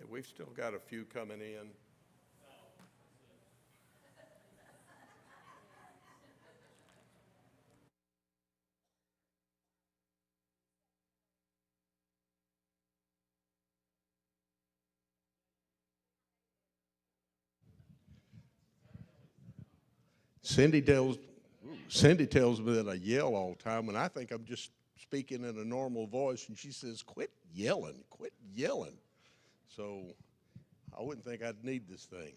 We've still got a few coming in. Cindy tells me that I yell all the time, and I think I'm just speaking in a normal voice, and she says, quit yelling. So I wouldn't think I'd need this thing.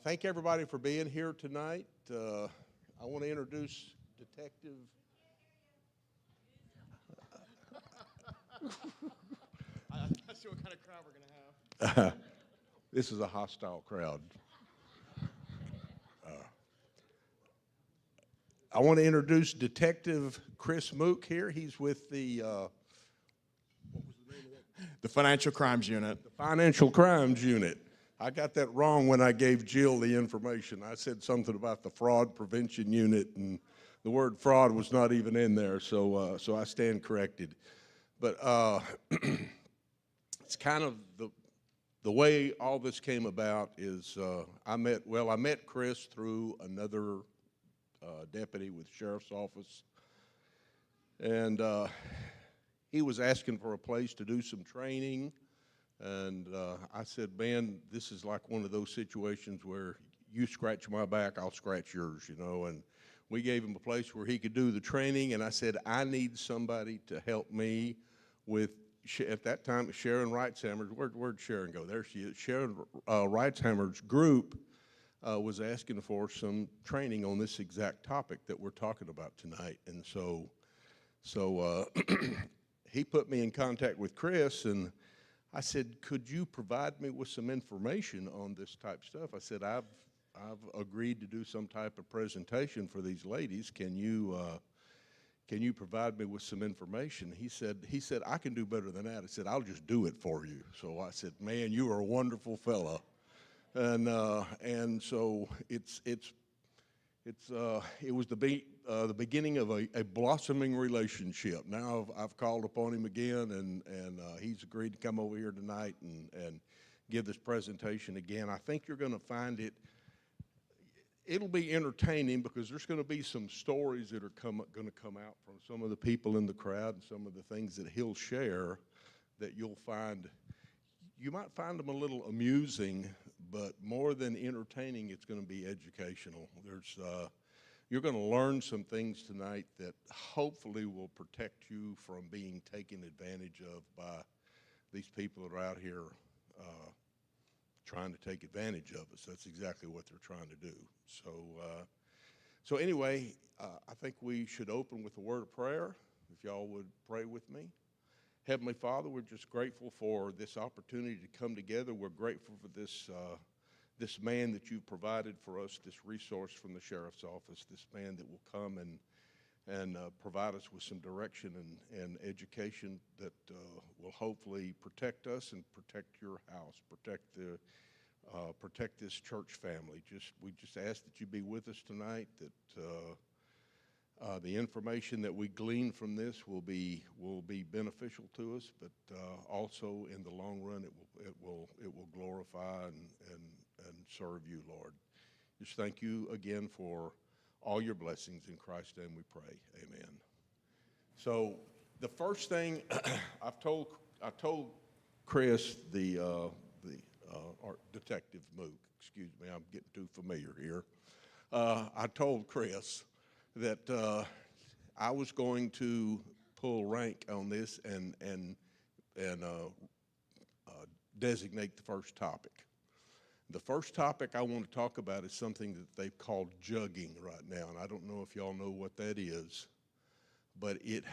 Thank everybody for being here tonight. I want to introduce Detective. I'm not sure what kind of crowd we're going to have. This is a hostile crowd. I want to introduce Detective Chris Mook here. He's with the, what was the name of that? The Financial Crimes Unit. The Financial Crimes Unit. I got that wrong when I gave Jill the information. I said something about the Fraud Prevention Unit, and the word fraud was not even in there, so I stand corrected. But it's kind of the way all this came about is I met Chris through another deputy with the sheriff's office, and he was asking for a place to do some training, and I said, man, this is like one of those situations where you scratch my back, I'll scratch yours, you know, and we gave him a place where he could do the training, and I said, I need somebody to help me with, at that time, Sharon Wrightshammer's, where'd Sharon go? There she is. Sharon Wrightshammer's group was asking for some training on this exact topic that we're talking about tonight. And so he put me in contact with Chris, and I said, could you provide me with some information on this type stuff? I said, I've agreed to do some type of presentation for these ladies. Can you provide me with some information? He said, I can do better than that. I said, I'll just do it for you. So I said, man, you are a wonderful fella. And so it was the beginning of a blossoming relationship. Now I've called upon him again, and he's agreed to come over here tonight and give this presentation again. I think you're going to find it'll be entertaining because there's going to be some stories that are going to come out from some of the people in the crowd and some of the things that he'll share that you might find them a little amusing, but more than entertaining, it's going to be educational. You're going to learn some things tonight that hopefully will protect you from being taken advantage of by these people that are out here trying to take advantage of us. That's exactly what they're trying to do. So anyway, I think we should open with a word of prayer. If y'all would pray with me. Heavenly Father, we're just grateful for this opportunity to come together. We're grateful for this man that you've provided for us, this resource from the sheriff's office, this man that will come and provide us with some direction and education that will hopefully protect us and protect your house, protect this church family. We just ask that you be with us tonight, that the information that we glean from this will be beneficial to us, but also in the long run it will glorify and serve you, Lord. Just thank you again for all your blessings. In Christ's name we pray. Amen. So the first thing I told Chris, or Detective Mook, excuse me, I'm getting too familiar here. I told Chris that I was going to pull rank on this and designate the first topic. The first topic I want to talk about is something that they've called jugging right now, and I don't know if y'all know what that is, but it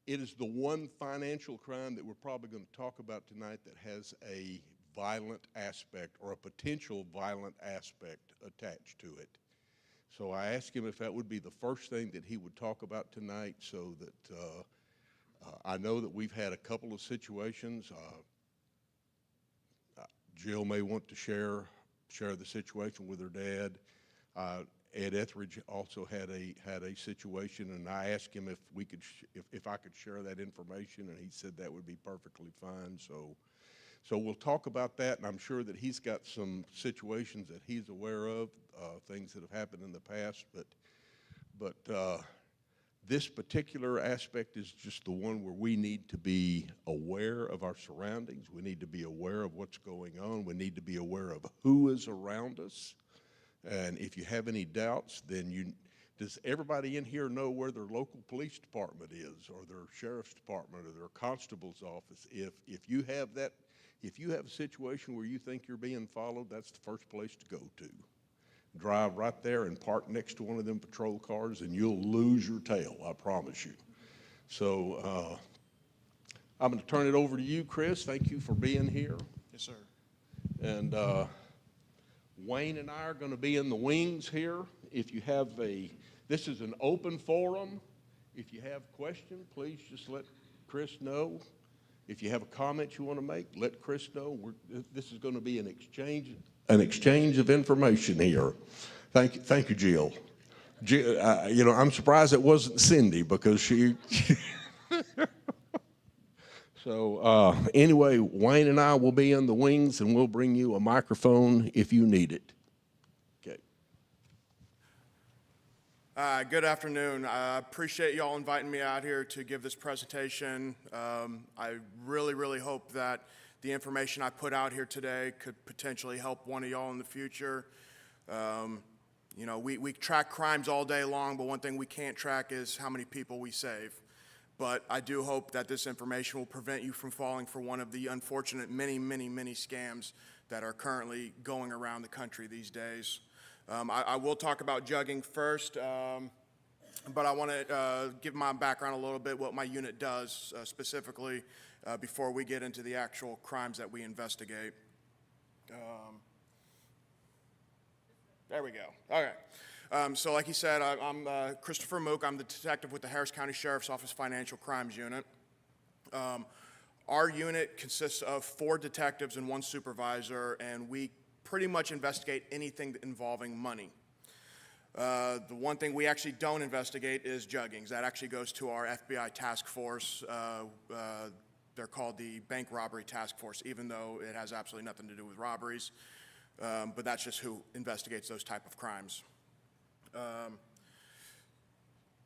is the one financial crime that we're probably going to talk about tonight that has a violent aspect or a potential violent aspect attached to it. So I asked him if that would be the first thing that he would talk about tonight, so that I know that we've had a couple of situations. Jill may want to share the situation with her dad. Ed Etheridge also had a situation, and I asked him if we could if I could share that information, and he said that would be perfectly fine. So we'll talk about that, and I'm sure that he's got some situations that he's aware of, things that have happened in the past, but this particular aspect is just the one where we need to be aware of our surroundings. We need to be aware of what's going on. We need to be aware of who is around us. And if you have any doubts, then does everybody in here know where their local police department is, or their sheriff's department, or their constable's office? If you have a situation where you think you're being followed, that's the first place to go to. Drive right there and park next to one of them patrol cars, and you'll lose your tail, I promise you. So I'm going to turn it over to you, Chris. Thank you for being here. Yes, sir. And Wayne and I are going to be in the wings here. If you have this is an open forum. If you have questions, please just let Chris know. If you have a comment you want to make, let Chris know. This is going to be an exchange of information here. Thank you, Jill. I'm surprised it wasn't Cindy, because she. So anyway, Wayne and I will be in the wings, and we'll bring you a microphone if you need it. Okay. Good afternoon. I appreciate y'all inviting me out here to give this presentation. I really, really hope that the information I put out here today could potentially help one of y'all in the future. We track crimes all day long, but one thing we can't track is how many people we save. But I do hope that this information will prevent you from falling for one of the unfortunate many, many, many scams that are currently going around the country these days. I will talk about jugging first, but I want to give my background a little bit, what my unit does specifically, before we get into the actual crimes that we investigate. There we go. All right. So like he said, I'm Christopher Mook. I'm the detective with the Harris County Sheriff's Office Financial Crimes Unit. Our unit consists of 4 detectives and 1 supervisor, and we pretty much investigate anything involving money. The one thing we actually don't investigate is juggings. That actually goes to our FBI task force. They're called the Bank Robbery Task Force, even though it has absolutely nothing to do with robberies. But that's just who investigates those type of crimes.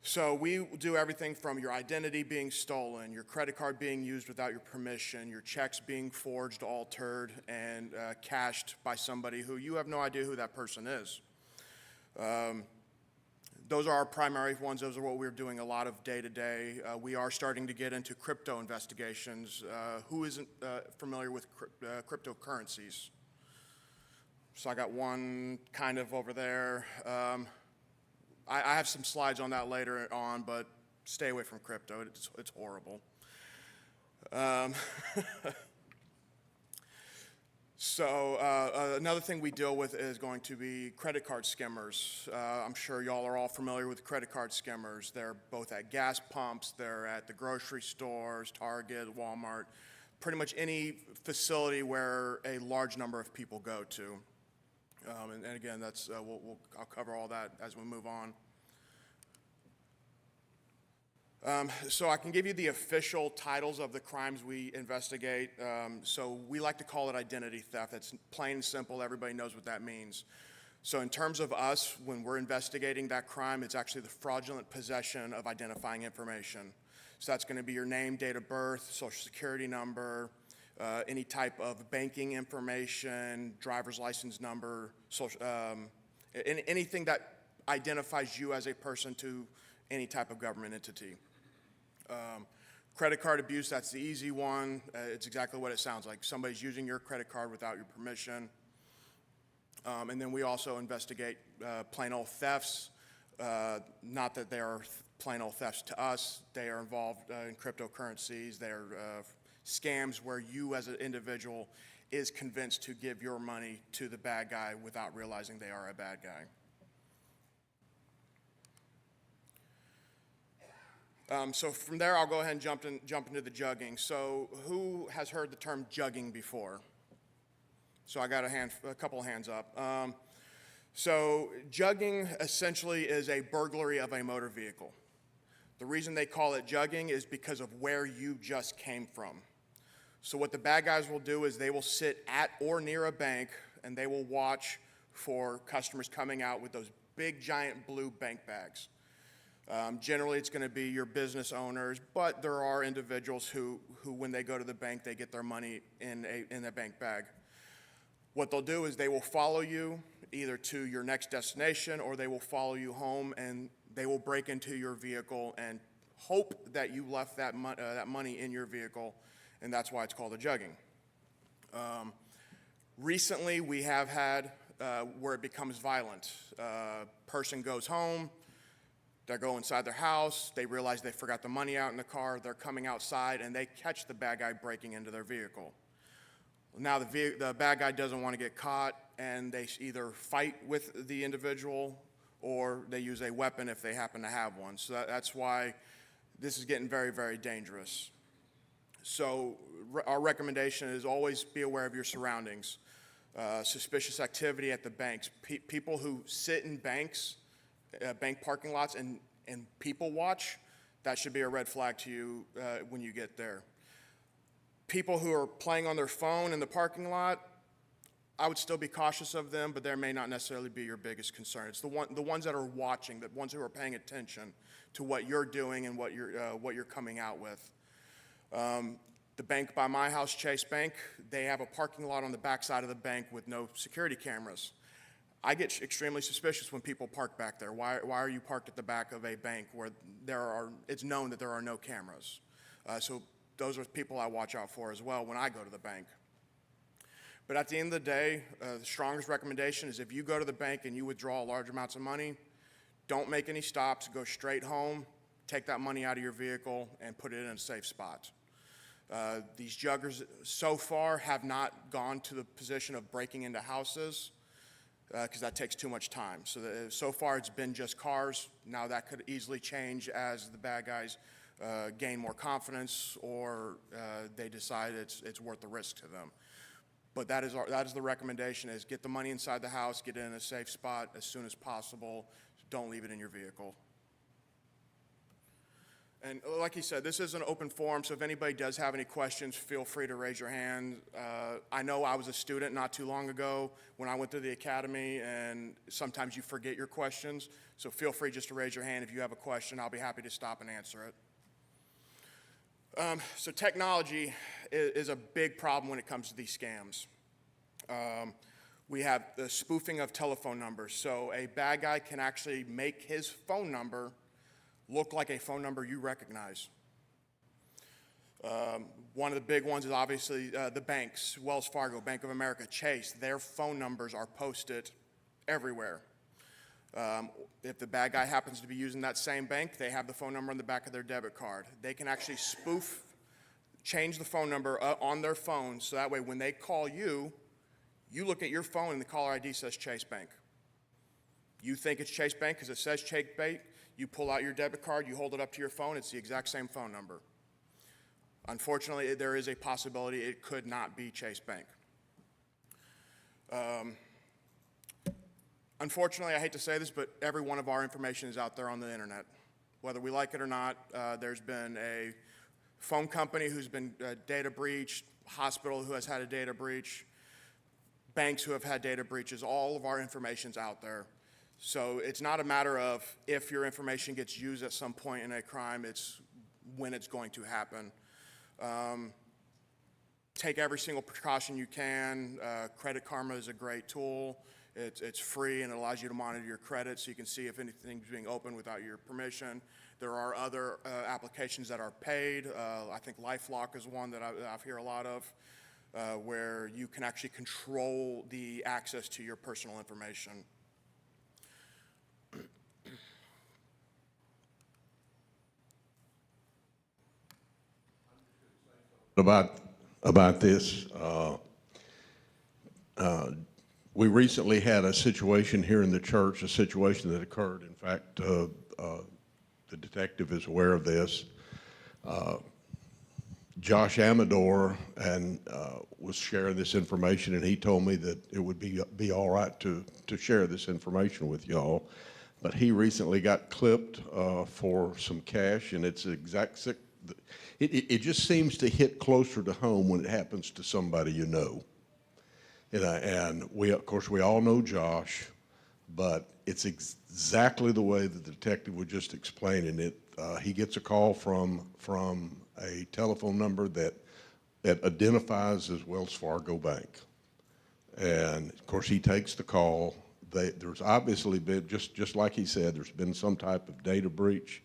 So we do everything from your identity being stolen, your credit card being used without your permission, your checks being forged, altered, and cashed by somebody who you have no idea who that person is. Those are our primary ones. Those are what we're doing a lot of day to day. We are starting to get into crypto investigations. Who isn't familiar with cryptocurrencies? So I got one kind of over there. I have some slides on that later on, but stay away from crypto. It's horrible. Another thing we deal with is going to be credit card skimmers. I'm sure y'all are all familiar with credit card skimmers. They're both at gas pumps, they're at the grocery stores, Target, Walmart, pretty much any facility where a large number of people go to. And again, that's I'll cover all that as we move on. So I can give you the official titles of the crimes we investigate. So we like to call it identity theft. That's plain and simple. Everybody knows what that means. So in terms of us, when we're investigating that crime, it's actually the fraudulent possession of identifying information. So that's going to be your name, date of birth, social security number, any type of banking information, driver's license number, anything that identifies you as a person to any type of government entity. Credit card abuse, that's the easy one. It's exactly what it sounds like. Somebody's using your credit card without your permission. And then we also investigate plain old thefts. Not that they are plain old thefts to us. They are involved in cryptocurrencies. They are scams where you as an individual is convinced to give your money to the bad guy without realizing they are a bad guy. So from there, I'll go ahead and jump into the jugging. So who has heard the term jugging before? So I got a couple of hands up. So jugging essentially is a burglary of a motor vehicle. The reason they call it jugging is because of where you just came from. So what the bad guys will do is they will sit at or near a bank and they will watch for customers coming out with those big giant blue bank bags. Generally it's going to be your business owners, but there are individuals who when they go to the bank, they get their money in a bank bag. What they'll do is they will follow you either to your next destination or they will follow you home, and they will break into your vehicle and hope that you left that money in your vehicle, and that's why it's called a jugging. Recently, we have had where it becomes violent. Person goes home, they go inside their house, they realize they forgot the money out in the car, they're coming outside, and they catch the bad guy breaking into their vehicle. Now the bad guy doesn't want to get caught, and they either fight with the individual or they use a weapon if they happen to have one. So that's why this is getting very, very dangerous. So our recommendation is always be aware of your surroundings. Suspicious activity at the banks. People who sit in banks, bank parking lots, and people watch, that should be a red flag to you when you get there. People who are playing on their phone in the parking lot, I would still be cautious of them, but they may not necessarily be your biggest concern. It's the ones that are watching, the ones who are paying attention to what you're doing and what you're coming out with. The bank by my house, Chase Bank, they have a parking lot on the backside of the bank with no security cameras. I get extremely suspicious when people park back there. Why are you parked at the back of a bank where it's known that there are no cameras? So those are people I watch out for as well when I go to the bank. But at the end of the day, the strongest recommendation is if you go to the bank and you withdraw large amounts of money, don't make any stops, go straight home, take that money out of your vehicle and put it in a safe spot. These juggers so far have not gone to the position of breaking into houses because that takes too much time. So far it's been just cars. Now that could easily change as the bad guys gain more confidence or they decide it's worth the risk to them. But that is the recommendation, is get the money inside the house, get it in a safe spot as soon as possible. Don't leave it in your vehicle. And like he said, this is an open forum, so if anybody does have any questions, feel free to raise your hand. I know I was a student not too long ago when I went to the academy, and sometimes you forget your questions, so feel free just to raise your hand if you have a question. I'll be happy to stop and answer it. So technology is a big problem when it comes to these scams. We have the spoofing of telephone numbers. So a bad guy can actually make his phone number look like a phone number you recognize. One of the big ones is obviously the banks, Wells Fargo, Bank of America, Chase. Their phone numbers are posted everywhere. If the bad guy happens to be using that same bank, they have the phone number on the back of their debit card. They can actually change the phone number on their phone, so that way when they call you, you look at your phone and the caller ID says Chase Bank. You think it's Chase Bank because it says Chase Bank. You pull out your debit card, you hold it up to your phone, it's the exact same phone number. Unfortunately, there is a possibility it could not be Chase Bank. Unfortunately, I hate to say this, but every one of our information is out there on the internet. Whether we like it or not, there's been a phone company who's been data breached, hospital who has had a data breach, banks who have had data breaches. All of our information's out there. So it's not a matter of if your information gets used at some point in a crime, it's when it's going to happen. Take every single precaution you can. Credit Karma is a great tool. It's free and it allows you to monitor your credit so you can see if anything's being opened without your permission. There are other applications that are paid. I think LifeLock is one that I hear a lot of, where you can actually control the access to your personal information. About this, we recently had a situation here in the church, a situation that occurred. In fact, the detective is aware of this. Josh Amador and was sharing this information, and he told me that it would be all right to share this information with y'all. But he recently got clipped for some cash, and it's it just seems to hit closer to home when it happens to somebody you know. And we, of course, we all know Josh, but it's exactly the way that the detective was just explaining it. He gets a call from a telephone number that identifies as Wells Fargo Bank. And of course, he takes the call. There's obviously been, just like he said, there's been some type of data breach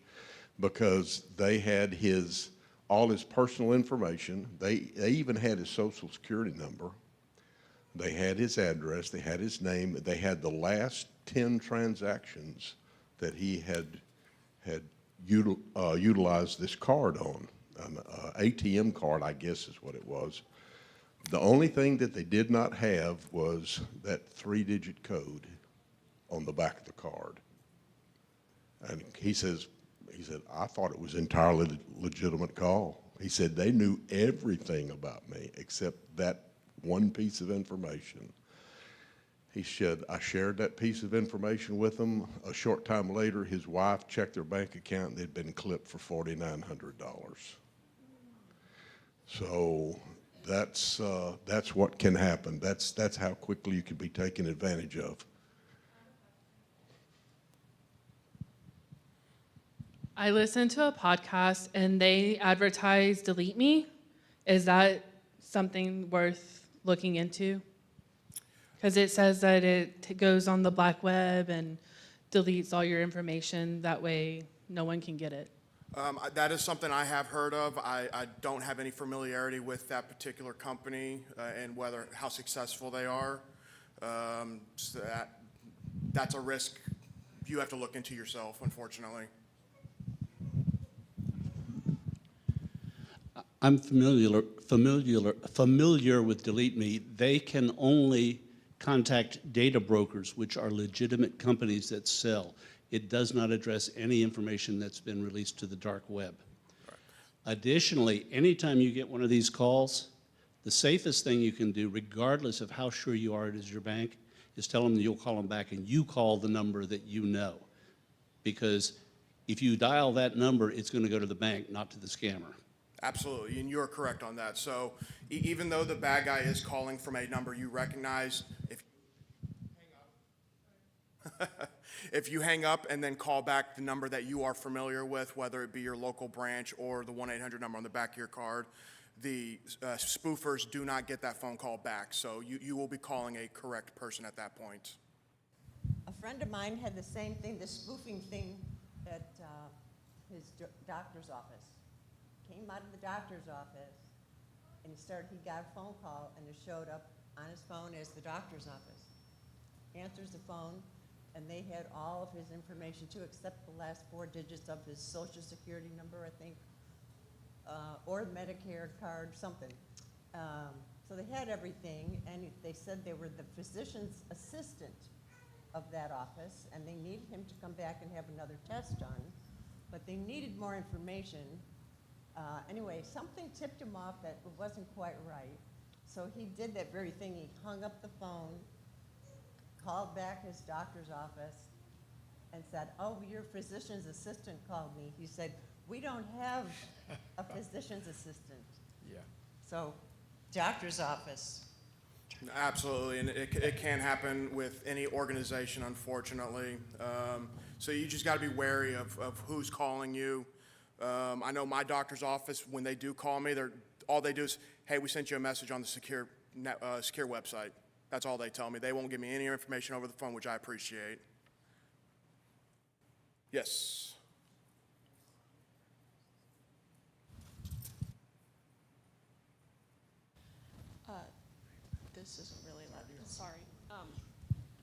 because they had all his personal information. They even had his social security number. They had his address, they had his name, they had the last 10 transactions that he had utilized this card on, an ATM card, I guess is what it was. The only thing that they did not have was that 3-digit code on the back of the card. And he said, I thought it was entirely legitimate call. He said they knew everything about me except that one piece of information. He said, I shared that piece of information with him. A short time later, his wife checked their bank account and they'd been clipped for $4,900. So that's what can happen. That's how quickly you can be taken advantage of. I listened to a podcast and they advertise Delete Me. Is that something worth looking into? Because it says that it goes on the black web and deletes all your information. That way, no one can get it. That is something I have heard of. I don't have any familiarity with that particular company and how successful they are. So that's a risk you have to look into yourself, unfortunately. I'm familiar with Delete Me. They can only contact data brokers, which are legitimate companies that sell. It does not address any information that's been released to the dark web. Right. Additionally, anytime you get one of these calls, the safest thing you can do, regardless of how sure you are it is your bank, is tell them that you'll call them back and you call the number that you know. Because if you dial that number, it's going to go to the bank, not to the scammer. Absolutely, and you're correct on that. So even though the bad guy is calling from a number you recognize, if you hang up and then call back the number that you are familiar with, whether it be your local branch or the 1-800 number on the back of your card, the spoofers do not get that phone call back. So you will be calling a correct person at that point. A friend of mine had the same thing, the spoofing thing at his doctor's office. Came out of the doctor's office, and he got a phone call, and it showed up on his phone as the doctor's office. Answers the phone, and they had all of his information too, except the last 4 digits of his social security number, I think, or Medicare card, something. So they had everything, and they said they were the physician's assistant of that office, and they needed him to come back and have another test done, but they needed more information. Anyway, something tipped him off that it wasn't quite right. So he did that very thing. He hung up the phone, called back his doctor's office, and said, oh, your physician's assistant called me. He said, we don't have a physician's assistant. Yeah. So, doctor's office. Absolutely, and it can happen with any organization, unfortunately. So you just got to be wary of who's calling you. I know my doctor's office, when they do call me, all they do is, hey, we sent you a message on the secure website. That's all they tell me. They won't give me any information over the phone, which I appreciate. Yes. This isn't really loud. Sorry.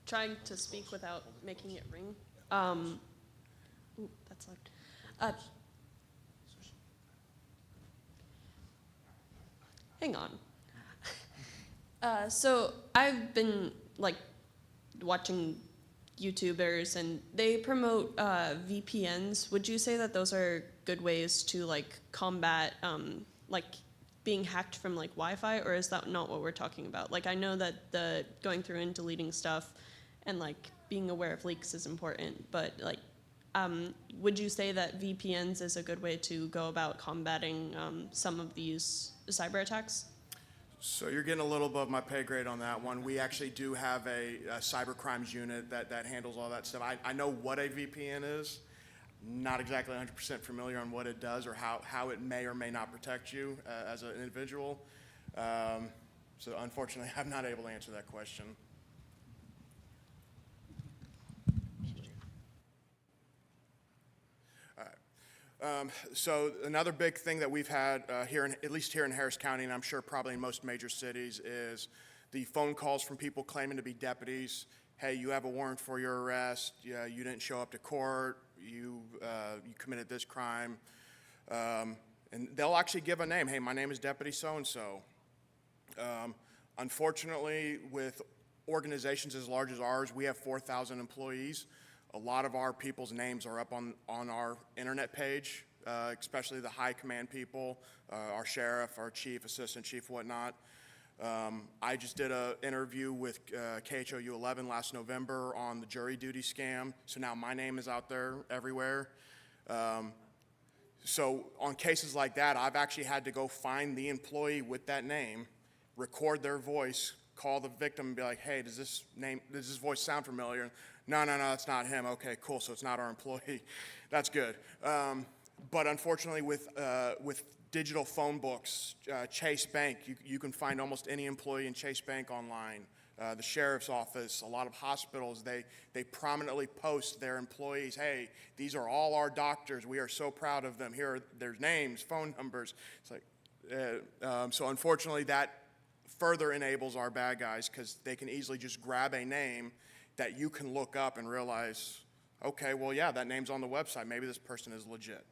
Trying to speak without making it ring. Ooh, that's loud. Hang on. So I've been watching YouTubers and they promote VPNs. Would you say that those are good ways to combat being hacked from like Wi-Fi, or is that not what we're talking about? Like I know that the going through and deleting stuff and like being aware of leaks is important, but like would you say that VPNs is a good way to go about combating some of these cyber attacks? So you're getting a little above my pay grade on that one. We actually do have a cyber crimes unit that handles all that stuff. I know what a VPN is, not exactly 100% familiar on what it does or how it may or may not protect you as an individual. So unfortunately, I'm not able to answer that question. So another big thing that we've had at least here in Harris County, and I'm sure probably in most major cities, is the phone calls from people claiming to be deputies. Hey, you have a warrant for your arrest. Yeah, you didn't show up to court. You committed this crime. And they'll actually give a name. Hey, my name is Deputy so-and-so. Unfortunately, with organizations as large as ours, we have 4,000 employees. A lot of our people's names are up on our internet page, especially the high command people, our sheriff, our chief, assistant chief, whatnot. I just did an interview with KHOU 11 last November on the jury duty scam, so now my name is out there everywhere. So on cases like that, I've actually had to go find the employee with that name, record their voice, call the victim and be like, hey, does this voice sound familiar? No, it's not him. Okay, cool, so it's not our employee. That's good. But unfortunately with digital phone books, Chase Bank, you can find almost any employee in Chase Bank online. The sheriff's office, a lot of hospitals, they prominently post their employees, hey, these are all our doctors. We are so proud of them. Here are their names, phone numbers. It's like, so unfortunately that further enables our bad guys because they can easily just grab a name that you can look up and realize, okay, well, yeah, that name's on the website. Maybe this person is legit.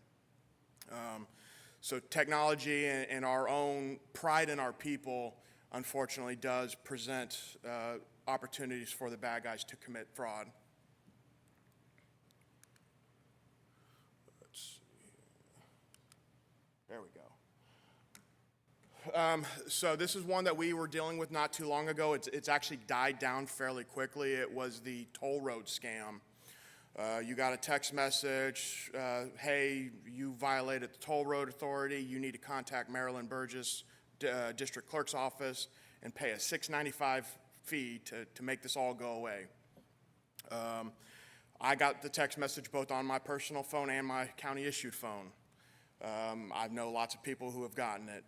So technology and our own pride in our people, unfortunately, does present opportunities for the bad guys to commit fraud. Let's see. There we go. So this is one that we were dealing with not too long ago. It's actually died down fairly quickly. It was the toll road scam. You got a text message, hey, you violated the toll road authority. You need to contact Marilyn Burgess, district clerk's office, and pay a $6.95 fee to make this all go away. I got the text message both on my personal phone and my county issued phone. I know lots of people who have gotten it.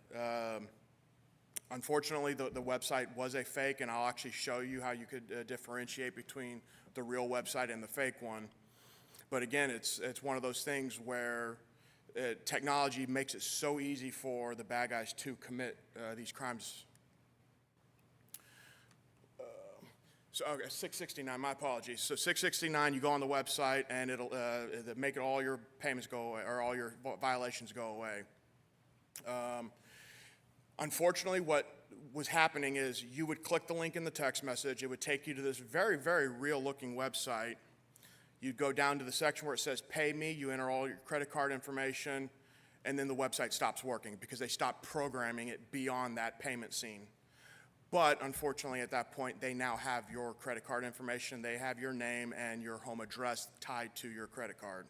Unfortunately, the website was a fake, and I'll actually show you how you could differentiate between the real website and the fake one. But again, it's one of those things where technology makes it so easy for the bad guys to commit these crimes. So, okay, 669, my apologies. So 669, you go on the website and it'll make it all your payments go away, or all your violations go away. Unfortunately, what was happening is you would click the link in the text message. It would take you to this very, very real-looking website. You'd go down to the section where it says pay me. You enter all your credit card information, and then the website stops working because they stopped programming it beyond that payment scene. But unfortunately, at that point, they now have your credit card information. They have your name and your home address tied to your credit card.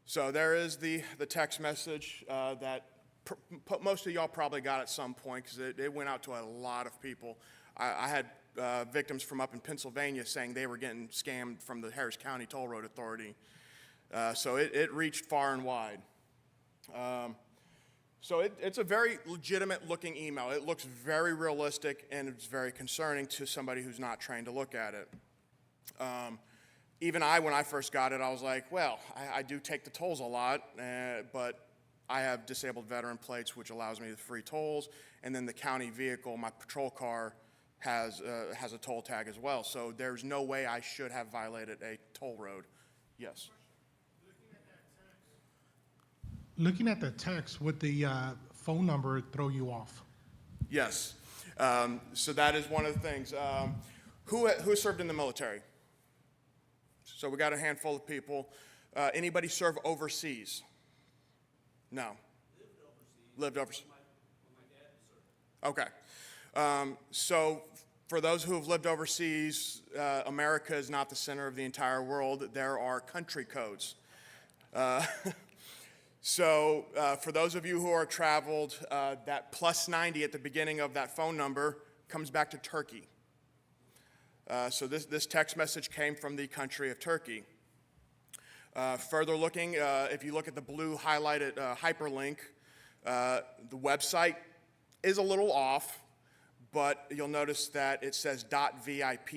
So there is the text message that most of y'all probably got at some point because it went out to a lot of people. I had victims from up in Pennsylvania saying they were getting scammed from the Harris County Toll Road Authority. So it reached far and wide. So it's a very legitimate looking email. It looks very realistic and it's very concerning to somebody who's not trained to look at it. Even when I first got it, I was like, well, I do take the tolls a lot, but I have disabled veteran plates, which allows me the free tolls, and then the county vehicle, my patrol car, has a toll tag as well. So there's no way I should have violated a toll road. Yes. Looking at the text, would the phone number throw you off? Yes. So that is one of the things. Who served in the military? So we got a handful of people. Anybody serve overseas? No. Lived overseas. Okay. So for those who have lived overseas, America is not the center of the entire world. There are country codes. So for those of you who are traveled, that +90 at the beginning of that phone number comes back to Turkey. So this text message came from the country of Turkey. Further looking, if you look at the blue highlighted hyperlink, the website is a little off, but you'll notice that it says .vip,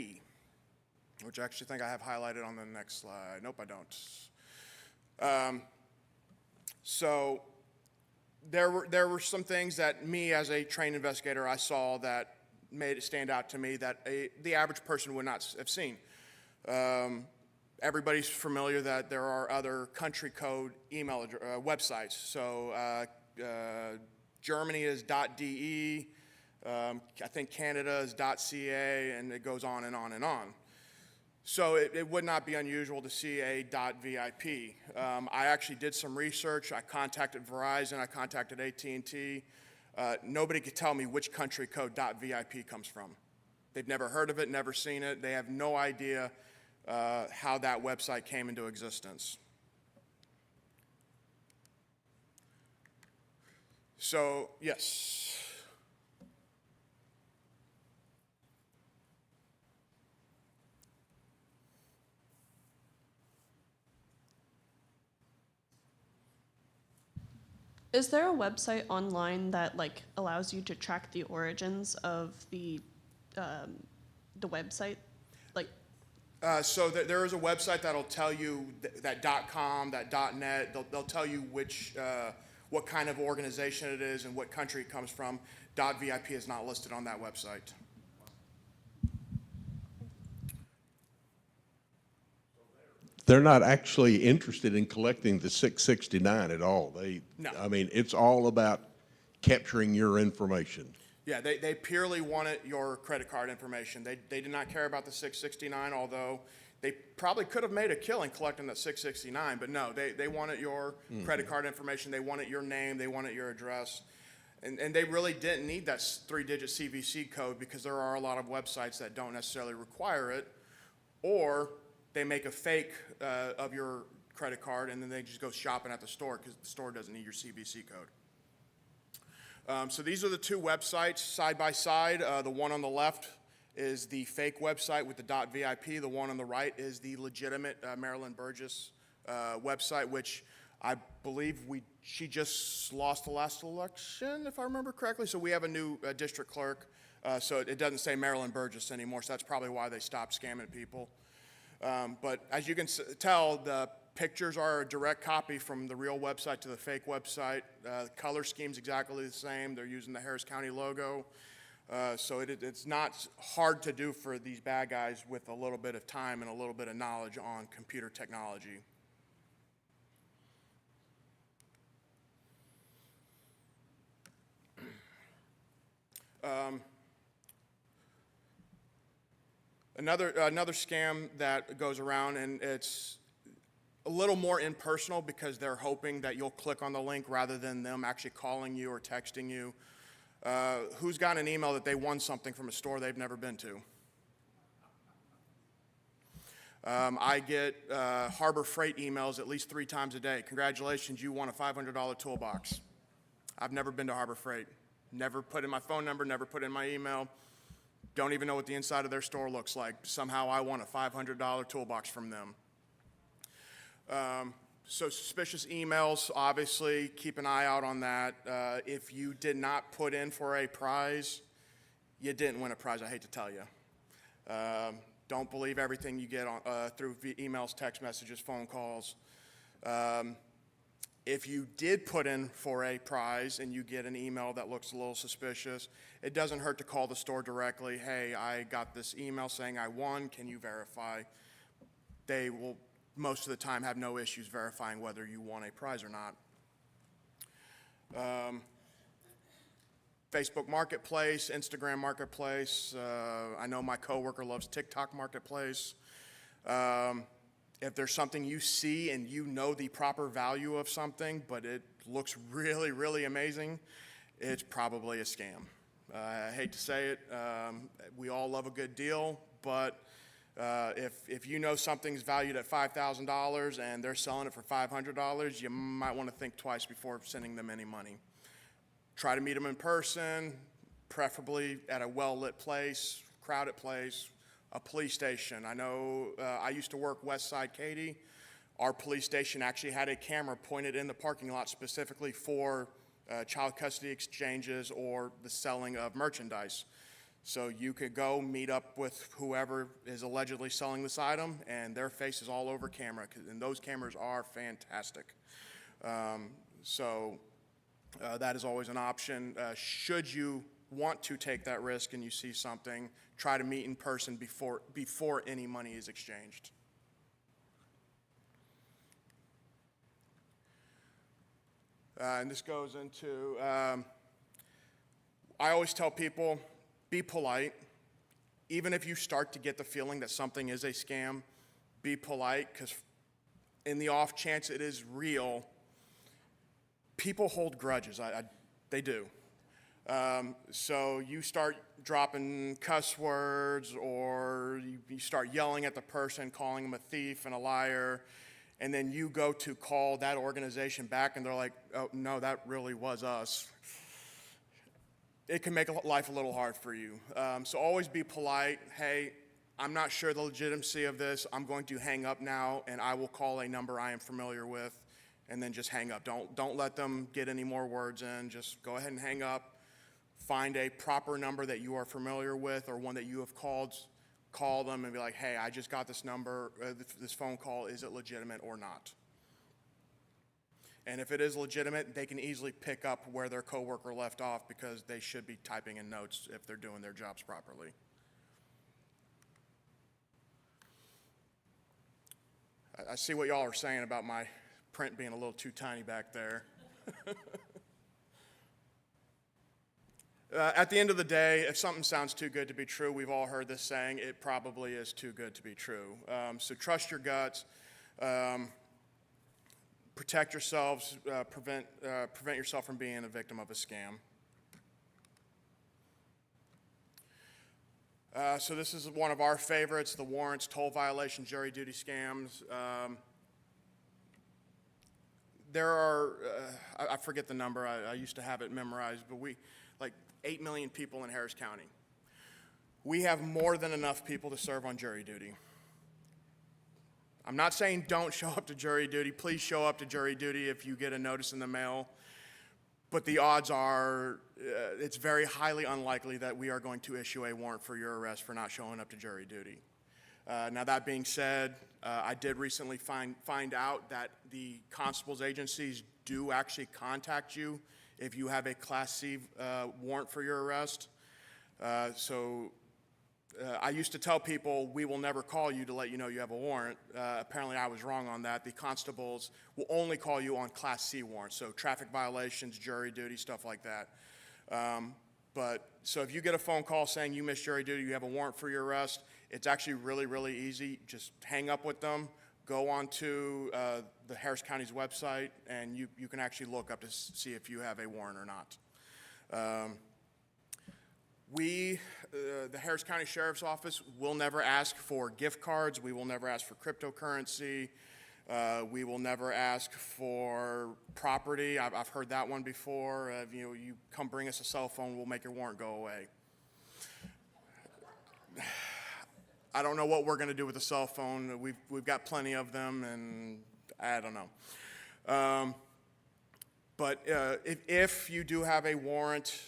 which I actually think I have highlighted on the next slide. Nope, I don't. So there were some things that me as a trained investigator I saw that made it stand out to me that the average person would not have seen. Everybody's familiar that there are other country code email websites. So Germany is .de, I think Canada is .ca, and it goes on and on and on. So it would not be unusual to see a .vip. I actually did some research. I contacted Verizon. I contacted AT&T. Nobody could tell me which country code .vip comes from. They've never heard of it, never seen it. They have no idea how that website came into existence. So, yes. Is there a website online that like allows you to track the origins of the website? Like, So there is a website that'll tell you that .com, that .net. They'll tell you which what kind of organization it is and what country it comes from. .vip is not listed on that website. They're not actually interested in collecting the 669 at all. No. I mean, it's all about capturing your information. Yeah, they purely wanted your credit card information. They did not care about the 669, although they probably could have made a killing collecting that 669, but no, they wanted your credit card information, they wanted your name, they wanted your address. And they really didn't need that 3-digit CVC code because there are a lot of websites that don't necessarily require it, or they make a fake of your credit card and then they just go shopping at the store because the store doesn't need your CVC code. So these are the two websites side by side. The one on the left is the fake website with the .vip. The one on the right is the legitimate Marilyn Burgess website, which I believe she just lost the last election, if I remember correctly. So we have a new district clerk, so it doesn't say Marilyn Burgess anymore, so that's probably why they stopped scamming people. But as you can tell, the pictures are a direct copy from the real website to the fake website. The color scheme's exactly the same. They're using the Harris County logo. So it's not hard to do for these bad guys with a little bit of time and a little bit of knowledge on computer technology. Another scam that goes around, and it's a little more impersonal because they're hoping that you'll click on the link rather than them actually calling you or texting you. Who's got an email that they won something from a store they've never been to? I get Harbor Freight emails at least 3 times a day. Congratulations, you won a $500 toolbox. I've never been to Harbor Freight. Never put in my phone number, never put in my email. Don't even know what the inside of their store looks like. Somehow I won a $500 toolbox from them. So suspicious emails, obviously, keep an eye out on that. If you did not put in for a prize, you didn't win a prize, I hate to tell you. Don't believe everything you get on, through emails, text messages, phone calls. If you did put in for a prize and you get an email that looks a little suspicious, it doesn't hurt to call the store directly. Hey, I got this email saying I won. Can you verify? They will most of the time have no issues verifying whether you won a prize or not. Facebook Marketplace, Instagram Marketplace. I know my coworker loves TikTok Marketplace. If there's something you see and you know the proper value of something, but it looks really, really amazing, it's probably a scam. I hate to say it, we all love a good deal, but if you know something's valued at $5,000 and they're selling it for $500, you might want to think twice before sending them any money. Try to meet them in person, preferably at a well-lit place, crowded place, a police station. I know I used to work West Side Katy. Our police station actually had a camera pointed in the parking lot specifically for child custody exchanges or the selling of merchandise. So you could go meet up with whoever is allegedly selling this item, and their face is all over camera, and those cameras are fantastic. That is always an option. Should you want to take that risk and you see something, try to meet in person before any money is exchanged. And this goes into, I always tell people, be polite. Even if you start to get the feeling that something is a scam, be polite, because in the off chance it is real, people hold grudges. They do. So you start dropping cuss words, or you start yelling at the person, calling them a thief and a liar, and then you go to call that organization back and they're like, oh, no, that really was us. It can make life a little hard for you. So always be polite. Hey, I'm not sure the legitimacy of this. I'm going to hang up now, and I will call a number I am familiar with, and then just hang up. Don't let them get any more words in. Just go ahead and hang up. Find a proper number that you are familiar with, or one that you have called. Call them and be like, hey, I just got this number, this phone call. Is it legitimate or not? And if it is legitimate, they can easily pick up where their coworker left off, because they should be typing in notes if they're doing their jobs properly. I see what y'all are saying about my print being a little too tiny back there. At the end of the day, if something sounds too good to be true, we've all heard this saying, it probably is too good to be true. So trust your guts. Protect yourselves, prevent yourself from being a victim of a scam. So this is one of our favorites, the warrants, toll violation, jury duty scams. There are, I forget the number, I used to have it memorized, but like 8 million people in Harris County. We have more than enough people to serve on jury duty. I'm not saying don't show up to jury duty. Please show up to jury duty if you get a notice in the mail. But the odds are, it's very highly unlikely that we are going to issue a warrant for your arrest for not showing up to jury duty. Now that being said, I did recently find out that the constables agencies do actually contact you if you have a Class C warrant for your arrest. I used to tell people, we will never call you to let you know you have a warrant. Apparently I was wrong on that. The constables will only call you on Class C warrants, so traffic violations, jury duty, stuff like that. So if you get a phone call saying you missed jury duty, you have a warrant for your arrest, it's actually really, really easy. Just hang up with them, go on to the Harris County's website, and you can actually look up to see if you have a warrant or not. The Harris County Sheriff's Office will never ask for gift cards. We will never ask for cryptocurrency. We will never ask for property. I've heard that one before. You come bring us a cell phone, we'll make your warrant go away. I don't know what we're going to do with a cell phone. We've got plenty of them, and I don't know. But if you do have a warrant,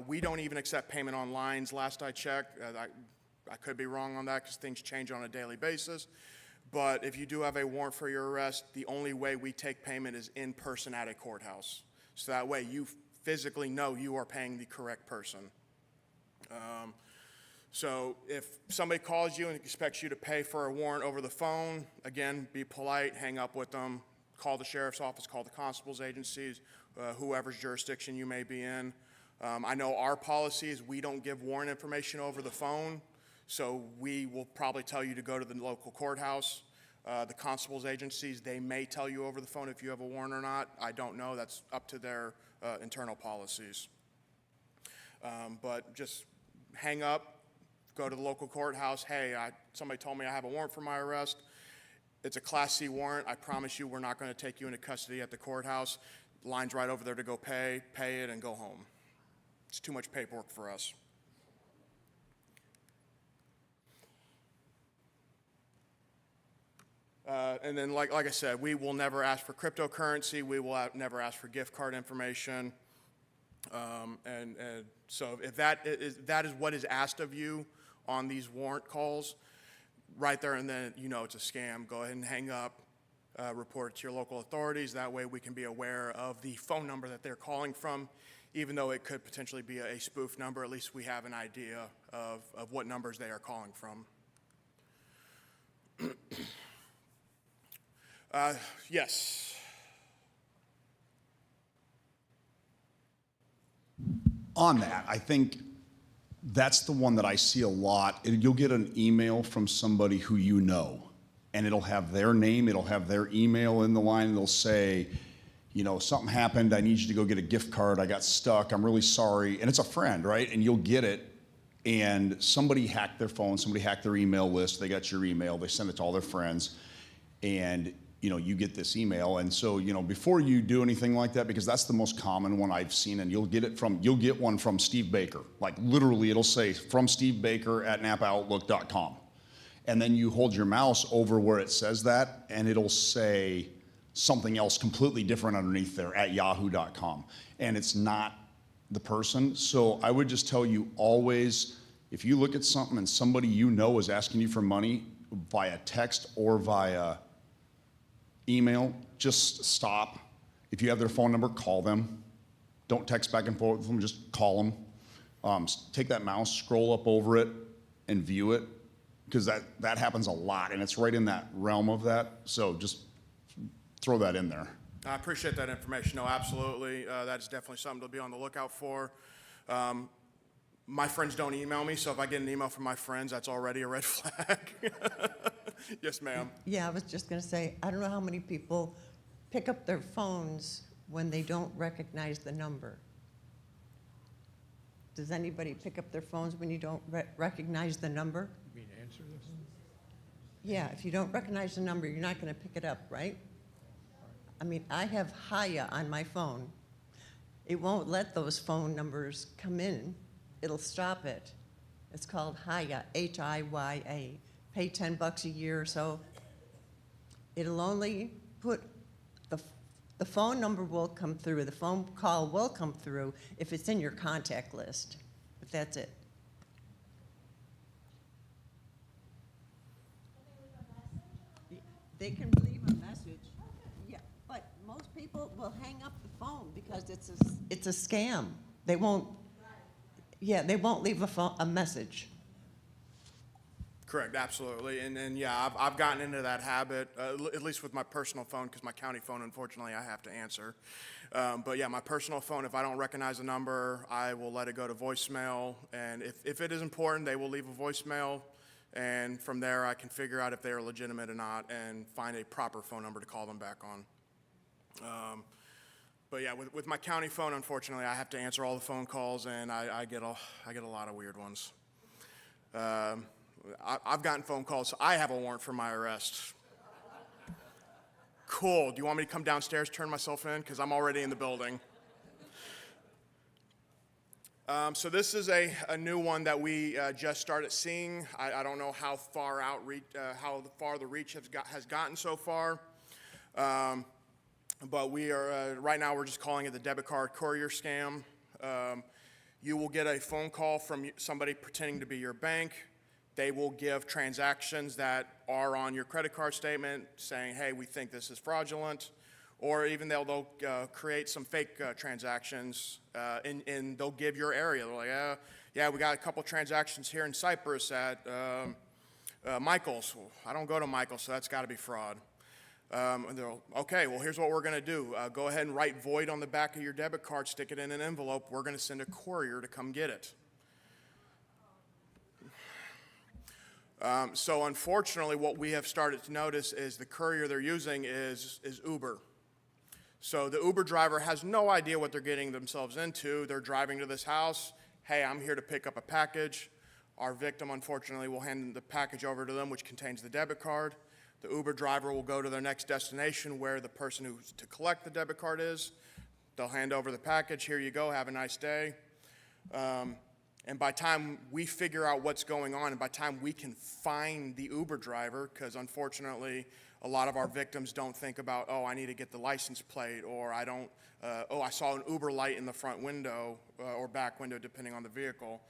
we don't even accept payment on lines. Last I checked, I could be wrong on that because things change on a daily basis. But if you do have a warrant for your arrest, the only way we take payment is in person at a courthouse. So that way you physically know you are paying the correct person. So if somebody calls you and expects you to pay for a warrant over the phone, again, be polite, hang up with them, call the sheriff's office, call the constable's agencies, whoever's jurisdiction you may be in. I know our policy is we don't give warrant information over the phone, so we will probably tell you to go to the local courthouse. The constable's agencies, they may tell you over the phone if you have a warrant or not. I don't know. That's up to their internal policies. But just hang up, go to the local courthouse. Hey, somebody told me I have a warrant for my arrest. It's a Class C warrant. I promise you we're not going to take you into custody at the courthouse. Line's right over there to go pay it, and go home. It's too much paperwork for us. And then, like I said, we will never ask for cryptocurrency. We will never ask for gift card information. And so if that is what is asked of you on these warrant calls, right there and then you know it's a scam. Go ahead and hang up, report it to your local authorities. That way we can be aware of the phone number that they're calling from. Even though it could potentially be a spoof number, at least we have an idea of what numbers they are calling from. Yes. On that, I think that's the one that I see a lot. You'll get an email from somebody who you know, and it'll have their name, it'll have their email in the line, and they'll say, you know, something happened, I need you to go get a gift card, I got stuck, I'm really sorry. And it's a friend, right? And you'll get it, and somebody hacked their phone, somebody hacked their email list, they got your email, they send it to all their friends, and you know, you get this email. And so, you know, before you do anything like that, because that's the most common one I've seen, and you'll get one from Steve Baker. Like literally it'll say from Steve Baker at napaoutlook.com. And then you hold your mouse over where it says that, and it'll say something else completely different underneath there at yahoo.com. And it's not the person. So I would just tell you always, if you look at something and somebody you know is asking you for money via text or via email, just stop. If you have their phone number, call them. Don't text back and forth with them, just call them. Take that mouse, scroll up over it, and view it, because that happens a lot, and it's right in that realm of that. So just throw that in there. I appreciate that information. No, absolutely. That's definitely something to be on the lookout for. My friends don't email me, so if I get an email from my friends, that's already a red flag. Yes, ma'am. Yeah, I was just going to say, I don't know how many people pick up their phones when they don't recognize the number. Does anybody pick up their phones when you don't recognize the number? You mean answer the phone? Yeah, if you don't recognize the number, you're not going to pick it up, right? I mean, I have Hiya on my phone. It won't let those phone numbers come in. It'll stop it. It's called Hiya, H-I-Y-A. Pay $10 a year or so. It'll only put, the phone number will come through, the phone call will come through if it's in your contact list, but that's it. They can leave a message. Yeah, but most people will hang up the phone because it's a scam. They won't, yeah, they won't leave a message. Correct, absolutely. And yeah, I've gotten into that habit, at least with my personal phone, because my county phone, unfortunately, I have to answer. But yeah, my personal phone, if I don't recognize the number, I will let it go to voicemail. And if it is important, they will leave a voicemail. And from there, I can figure out if they are legitimate or not and find a proper phone number to call them back on. But yeah, with my county phone, unfortunately, I have to answer all the phone calls, and I get a lot of weird ones. I've gotten phone calls. I have a warrant for my arrest. Cool. Do you want me to come downstairs, turn myself in? Because I'm already in the building. So this is a new one that we just started seeing. I don't know how far the reach has gotten so far. But we are, right now we're just calling it the debit card courier scam. You will get a phone call from somebody pretending to be your bank. They will give transactions that are on your credit card statement saying, hey, we think this is fraudulent. Or even they'll create some fake transactions and they'll give your area. They're like, yeah, we got a couple transactions here in Cyprus at Michael's. Well, I don't go to Michael's, so that's got to be fraud. And they're okay, well, here's what we're going to do. Go ahead and write void on the back of your debit card, stick it in an envelope. We're going to send a courier to come get it. So unfortunately, what we have started to notice is the courier they're using is Uber. So the Uber driver has no idea what they're getting themselves into. They're driving to this house. Hey, I'm here to pick up a package. Our victim, unfortunately, will hand the package over to them, which contains the debit card. The Uber driver will go to their next destination where the person who's to collect the debit card is. They'll hand over the package. Here you go. Have a nice day. And by the time we figure out what's going on, and by the time we can find the Uber driver, because unfortunately, a lot of our victims don't think about, oh, I need to get the license plate, or I don't, I saw an Uber light in the front window or back window, depending on the vehicle.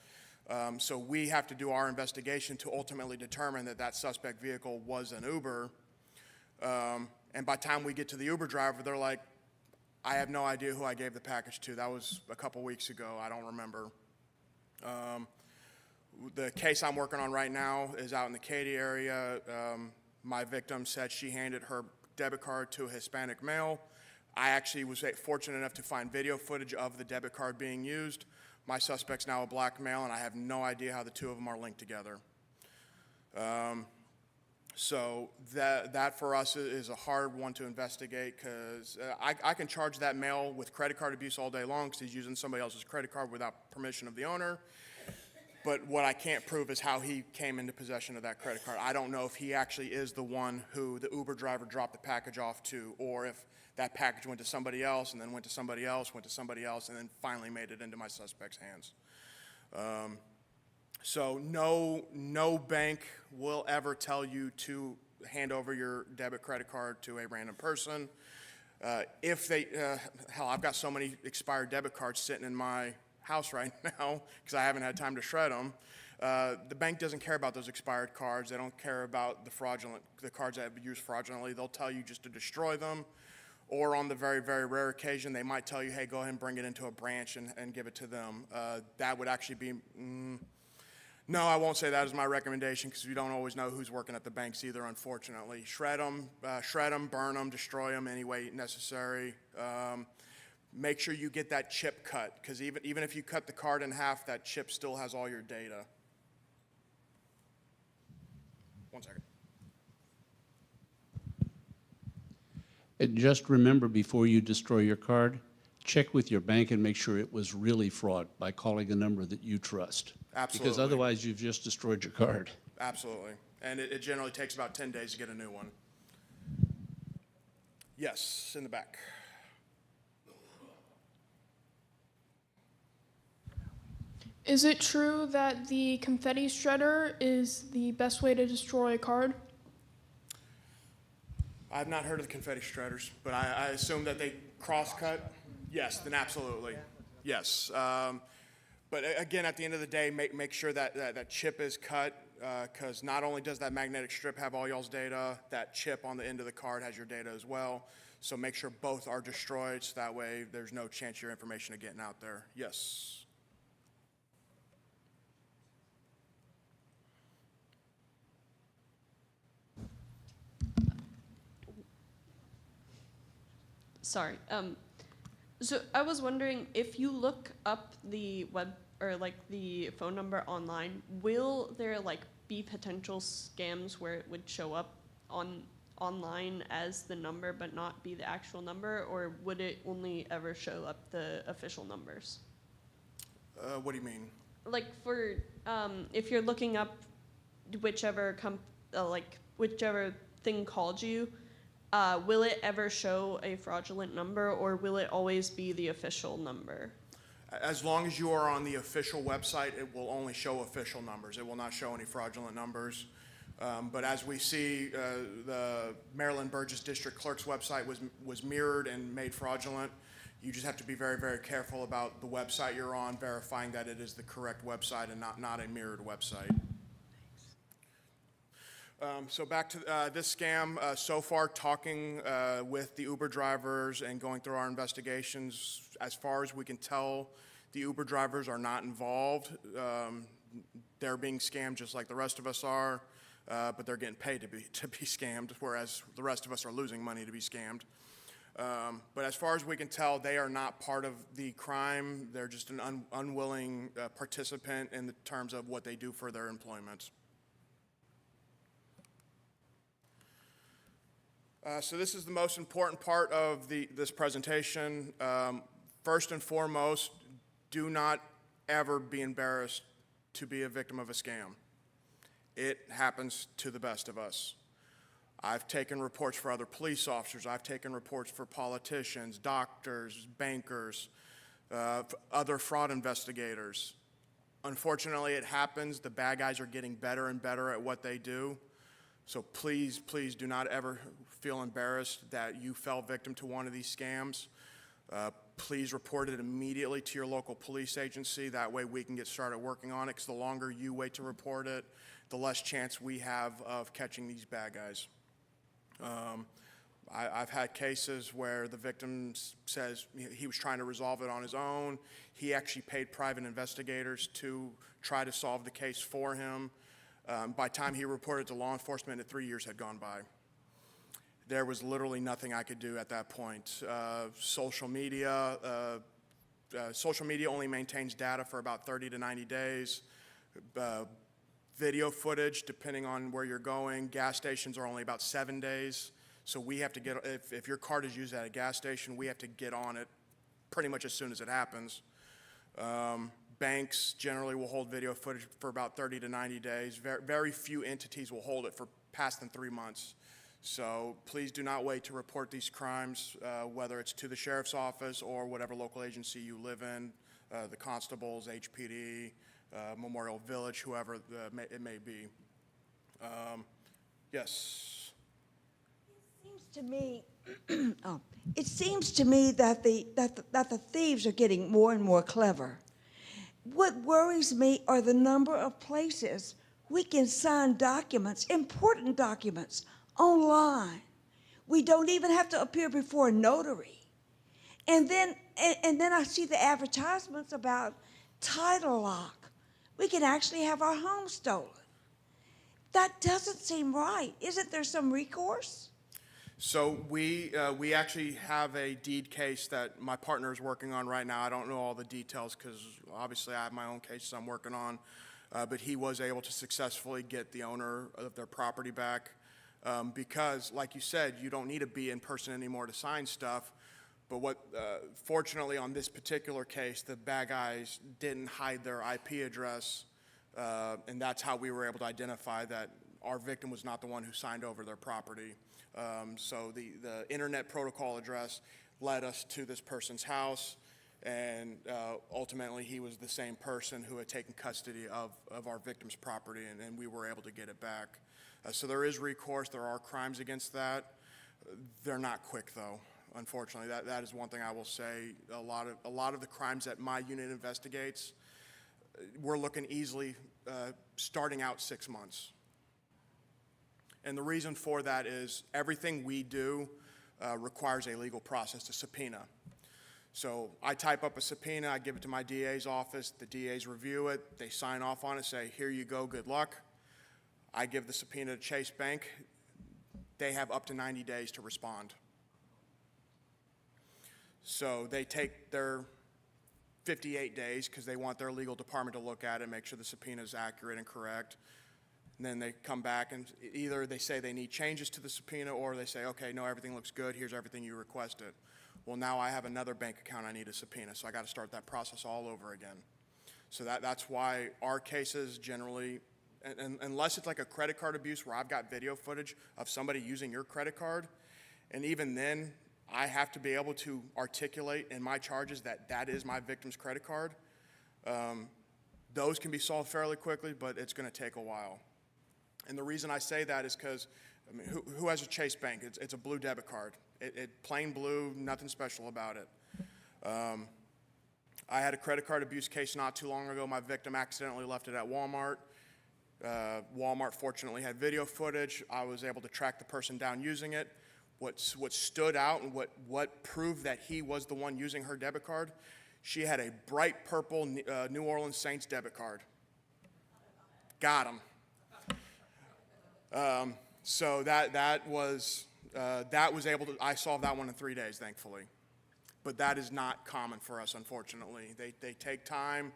So we have to do our investigation to ultimately determine that that suspect vehicle was an Uber. And by the time we get to the Uber driver, they're like, I have no idea who I gave the package to. That was a couple weeks ago. I don't remember. The case I'm working on right now is out in the Katy area. My victim said she handed her debit card to a Hispanic male. I actually was fortunate enough to find video footage of the debit card being used. My suspect's now a black male, and I have no idea how the two of them are linked together. So that for us is a hard one to investigate, because I can charge that male with credit card abuse all day long because he's using somebody else's credit card without permission of the owner. But what I can't prove is how he came into possession of that credit card. I don't know if he actually is the one who the Uber driver dropped the package off to, or if that package went to somebody else and then went to somebody else, went to somebody else, and then finally made it into my suspect's hands. So no bank will ever tell you to hand over your debit credit card to a random person. If they, hell, I've got so many expired debit cards sitting in my house right now because I haven't had time to shred them. The bank doesn't care about those expired cards. They don't care about the cards that have been used fraudulently. They'll tell you just to destroy them. Or on the very, very rare occasion, they might tell you, hey, go ahead and bring it into a branch and give it to them. That would actually be, no, I won't say that as my recommendation because you don't always know who's working at the banks either, unfortunately. Shred them, burn them, destroy them any way necessary. Make sure you get that chip cut, because even if you cut the card in half, that chip still has all your data. One second. And just remember, before you destroy your card, check with your bank and make sure it was really fraud by calling a number that you trust. Absolutely. Because otherwise, you've just destroyed your card. Absolutely. And it generally takes about 10 days to get a new one. Yes, in the back. Is it true that the confetti shredder is the best way to destroy a card? I've not heard of the confetti shredders, but I assume that they cross-cut. Yes, then absolutely. Yes. But again, at the end of the day, make sure that chip is cut, because not only does that magnetic strip have all y'all's data, that chip on the end of the card has your data as well. So make sure both are destroyed, so that way there's no chance your information of getting out there. Yes. Sorry. So I was wondering, if you look up the web or like the phone number online, will there like be potential scams where it would show up online as the number but not be the actual number, or would it only ever show up the official numbers? What do you mean? Like for if you're looking up whichever whichever thing called you, will it ever show a fraudulent number, or will it always be the official number? As long as you are on the official website, it will only show official numbers. It will not show any fraudulent numbers. But as we see, the Maryland Burgess District Clerk's website was mirrored and made fraudulent. You just have to be very, very careful about the website you're on, verifying that it is the correct website and not a mirrored website. So back to this scam, so far talking with the Uber drivers and going through our investigations, as far as we can tell, the Uber drivers are not involved. They're being scammed just like the rest of us are, but they're getting paid to be scammed, whereas the rest of us are losing money to be scammed. But as far as we can tell, they are not part of the crime. They're just an unwilling participant in the terms of what they do for their employment. So this is the most important part of this presentation. First and foremost, do not ever be embarrassed to be a victim of a scam. It happens to the best of us. I've taken reports for other police officers. I've taken reports for politicians, doctors, bankers, other fraud investigators. Unfortunately, it happens. The bad guys are getting better and better at what they do. So please, please do not ever feel embarrassed that you fell victim to one of these scams. Please report it immediately to your local police agency. That way we can get started working on it, because the longer you wait to report it, the less chance we have of catching these bad guys. I've had cases where the victim says he was trying to resolve it on his own. He actually paid private investigators to try to solve the case for him. By the time he reported to law enforcement, 3 years had gone by. There was literally nothing I could do at that point. Social media only maintains data for about 30 to 90 days. Video footage, depending on where you're going, gas stations are only about 7 days. So we have to get, if your card is used at a gas station, we have to get on it pretty much as soon as it happens. Banks generally will hold video footage for about 30 to 90 days. Very few entities will hold it for past than 3 months. So please do not wait to report these crimes, whether it's to the sheriff's office or whatever local agency you live in, the constables, HPD, Memorial Village, whoever it may be. Yes. It seems to me that the thieves are getting more and more clever. What worries me are the number of places we can sign documents, important documents, online. We don't even have to appear before a notary. And then I see the advertisements about title lock. We can actually have our home stolen. That doesn't seem right. Isn't there some recourse? So we actually have a deed case that my partner is working on right now. I don't know all the details because obviously I have my own cases I'm working on, but he was able to successfully get the owner of their property back because, like you said, you don't need to be in person anymore to sign stuff. But fortunately on this particular case, the bad guys didn't hide their IP address, and that's how we were able to identify that our victim was not the one who signed over their property. So the internet protocol address led us to this person's house, and ultimately he was the same person who had taken custody of our victim's property, and we were able to get it back. So there is recourse. There are crimes against that. They're not quick, though. Unfortunately, that is one thing I will say. A lot of the crimes that my unit investigates, we're looking easily starting out 6 months. And the reason for that is everything we do requires a legal process to subpoena. So I type up a subpoena, I give it to my DA's office, the DA's review it, they sign off on it, say, here you go, good luck. I give the subpoena to Chase Bank. They have up to 90 days to respond. So they take their 58 days because they want their legal department to look at it, make sure the subpoena is accurate and correct. And then they come back and either they say they need changes to the subpoena or they say, okay, no, everything looks good, here's everything you requested. Well, now I have another bank account I need a subpoena, so I got to start that process all over again. So that's why our cases generally, and unless it's like a credit card abuse where I've got video footage of somebody using your credit card, and even then, I have to be able to articulate in my charges that that is my victim's credit card. Those can be solved fairly quickly, but it's going to take a while. And the reason I say that is because, I mean, who has a Chase Bank? It's a blue debit card. Plain blue, nothing special about it. I had a credit card abuse case not too long ago. My victim accidentally left it at Walmart. Walmart fortunately had video footage. I was able to track the person down using it. What stood out and what proved that he was the one using her debit card, she had a bright purple New Orleans Saints debit card. Got him. So that was able to, I solved that one in 3 days, thankfully. But that is not common for us, unfortunately. They take time.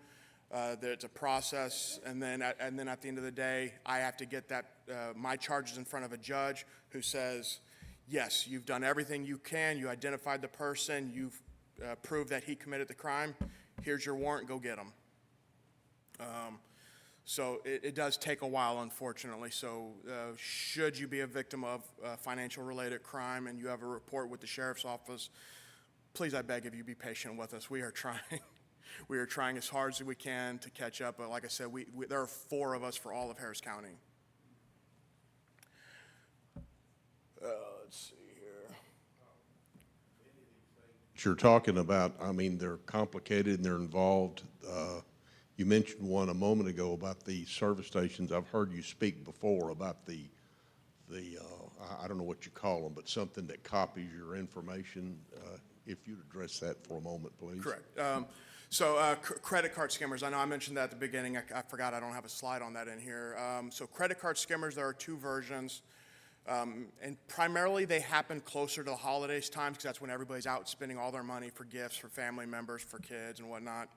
It's a process, and then at the end of the day, I have to get my charges in front of a judge who says, yes, you've done everything you can, you identified the person, you've proved that he committed the crime, here's your warrant, go get him. So it does take a while, unfortunately. So should you be a victim of financial related crime and you have a report with the sheriff's office, please, I beg of you, be patient with us. We are trying. We are trying as hard as we can to catch up. But like I said, there are 4 of us for all of Harris County. Let's see here. You're talking about, I mean, they're complicated and they're involved. You mentioned one a moment ago about the service stations. I've heard you speak before about the I don't know what you call them, but something that copies your information. If you'd address that for a moment, please. Correct. Credit card skimmers, I know I mentioned that at the beginning. I forgot I don't have a slide on that in here. So credit card skimmers, there are 2 versions. And primarily they happen closer to the holidays times because that's when everybody's out spending all their money for gifts, for family members, for kids and whatnot.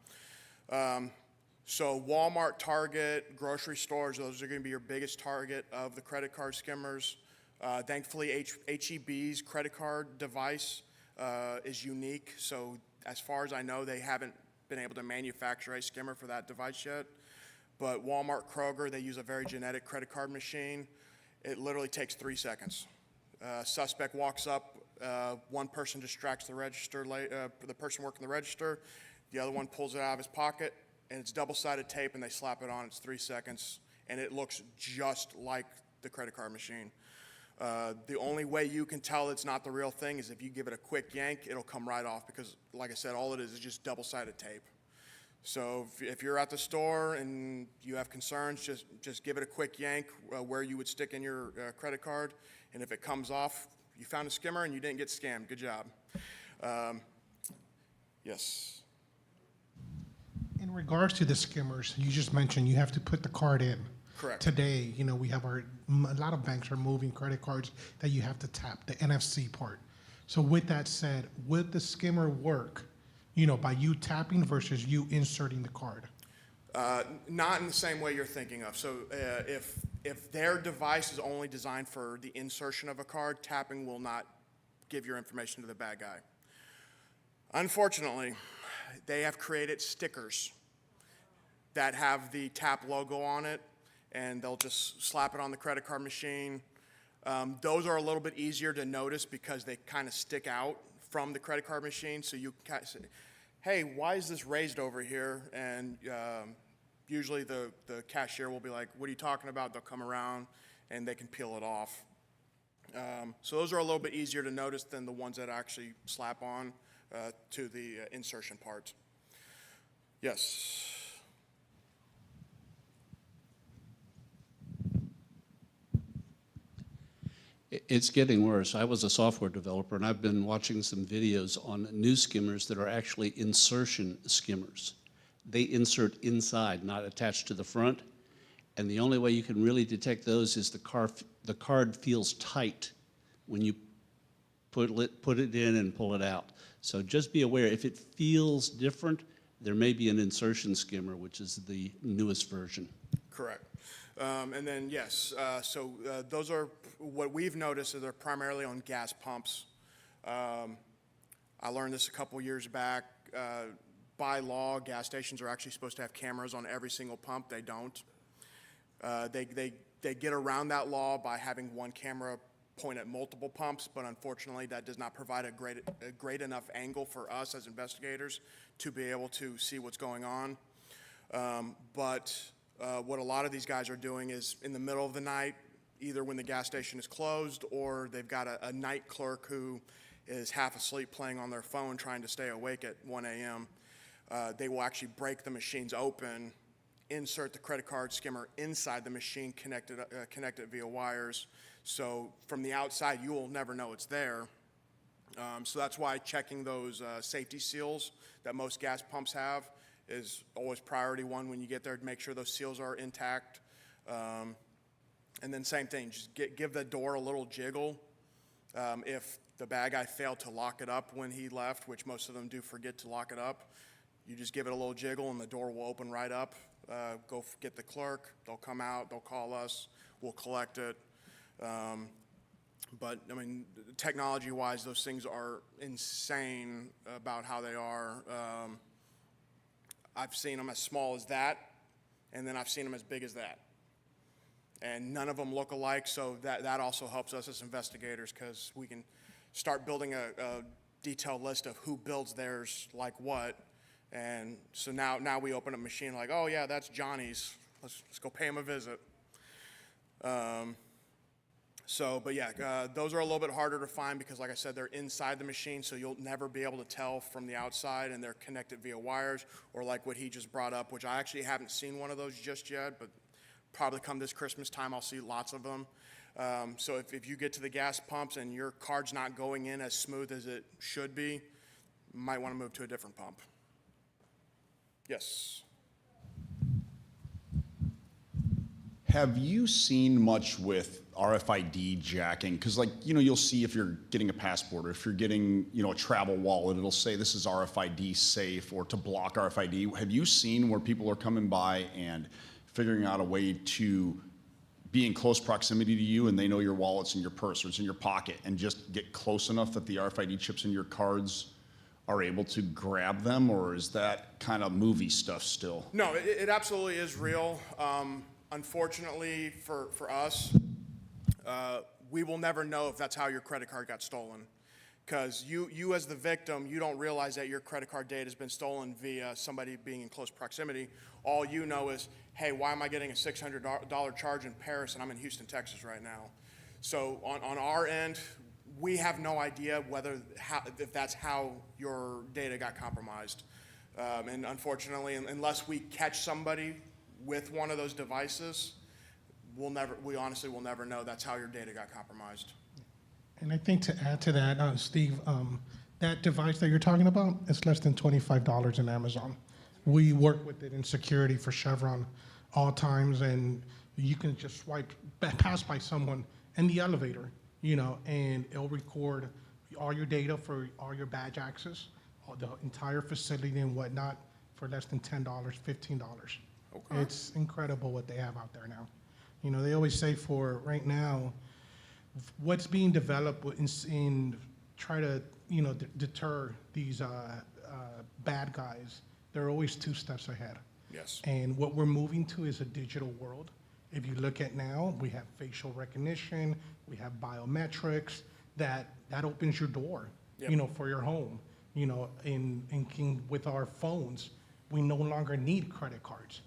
So Walmart, Target, grocery stores, those are going to be your biggest target of the credit card skimmers. Thankfully, HEB's credit card device is unique. So as far as I know, they haven't been able to manufacture a skimmer for that device yet. But Walmart, Kroger, they use a very genetic credit card machine. It literally takes 3 seconds. Suspect walks up, one person distracts the register, the person working the register, the other one pulls it out of his pocket, and it's double-sided tape, and they slap it on. It's 3 seconds, and it looks just like the credit card machine. The only way you can tell it's not the real thing is if you give it a quick yank, it'll come right off because, like I said, all it is just double-sided tape. So if you're at the store and you have concerns, just give it a quick yank where you would stick in your credit card, and if it comes off, you found a skimmer and you didn't get scammed. Good job. Yes. In regards to the skimmers, you just mentioned you have to put the card in. Correct. Today, we have a lot of banks are moving credit cards that you have to tap, the NFC part. So with that said, would the skimmer work, by you tapping versus you inserting the card? Not in the same way you're thinking of. So if their device is only designed for the insertion of a card, tapping will not give your information to the bad guy. Unfortunately, they have created stickers that have the tap logo on it, and they'll just slap it on the credit card machine. Those are a little bit easier to notice because they kind of stick out from the credit card machine, so you can say, hey, why is this raised over here? And usually the cashier will be like, what are you talking about? They'll come around and they can peel it off. So those are a little bit easier to notice than the ones that actually slap on to the insertion part. Yes. It's getting worse. I was a software developer, and I've been watching some videos on new skimmers that are actually insertion skimmers. They insert inside, not attached to the front, and the only way you can really detect those is the card feels tight when you put it in and pull it out. So just be aware, if it feels different, there may be an insertion skimmer, which is the newest version. Correct. And then, yes, those are, what we've noticed is they're primarily on gas pumps. I learned this a couple years back. By law, gas stations are actually supposed to have cameras on every single pump. They don't. They get around that law by having one camera point at multiple pumps, but unfortunately that does not provide a great enough angle for us as investigators to be able to see what's going on. What a lot of these guys are doing is in the middle of the night, either when the gas station is closed or they've got a night clerk who is half asleep playing on their phone trying to stay awake at 1 a.m., they will actually break the machines open, insert the credit card skimmer inside the machine, connect it via wires. So from the outside, you will never know it's there. So that's why checking those safety seals that most gas pumps have is always priority one when you get there to make sure those seals are intact. And then same thing, just give the door a little jiggle. If the bad guy failed to lock it up when he left, which most of them do forget to lock it up, you just give it a little jiggle and the door will open right up. Go get the clerk, they'll come out, they'll call us, we'll collect it. But, I mean, technology-wise, those things are insane about how they are. I've seen them as small as that, and then I've seen them as big as that. And none of them look alike, so that also helps us as investigators because we can start building a detailed list of who builds theirs like what. And so now we open a machine like, oh yeah, that's Johnny's. Let's go pay him a visit. But yeah, those are a little bit harder to find because, like I said, they're inside the machine, so you'll never be able to tell from the outside, and they're connected via wires, or like what he just brought up, which I actually haven't seen one of those just yet, but probably come this Christmas time, I'll see lots of them. So if you get to the gas pumps and your card's not going in as smooth as it should be, you might want to move to a different pump. Yes. Have you seen much with RFID jacking? Because, like, you'll see if you're getting a passport or if you're getting, a travel wallet, it'll say this is RFID safe or to block RFID. Have you seen where people are coming by and figuring out a way to be in close proximity to you and they know your wallet's in your purse or it's in your pocket and just get close enough that the RFID chips in your cards are able to grab them? Or is that kind of movie stuff still? No, it absolutely is real. Unfortunately for us, we will never know if that's how your credit card got stolen. Because you as the victim, you don't realize that your credit card data has been stolen via somebody being in close proximity. All you know is, hey, why am I getting a $600 charge in Paris and I'm in Houston, Texas right now? So on our end, we have no idea if that's how your data got compromised. And unfortunately, unless we catch somebody with one of those devices, we honestly will never know that's how your data got compromised. And I think to add to that, Steve, that device that you're talking about is less than $25 in Amazon. We work with it in security for Chevron all times, and you can just pass by someone in the elevator, and it'll record all your data for all your badge access, the entire facility and whatnot for less than $10, $15. Okay. It's incredible what they have out there now. They always say for right now, what's being developed in try to deter these bad guys. They're always 2 steps ahead. Yes. And what we're moving to is a digital world. If you look at now, we have facial recognition, we have biometrics. That opens your door, Yep. For your home. With our phones, we no longer need credit cards.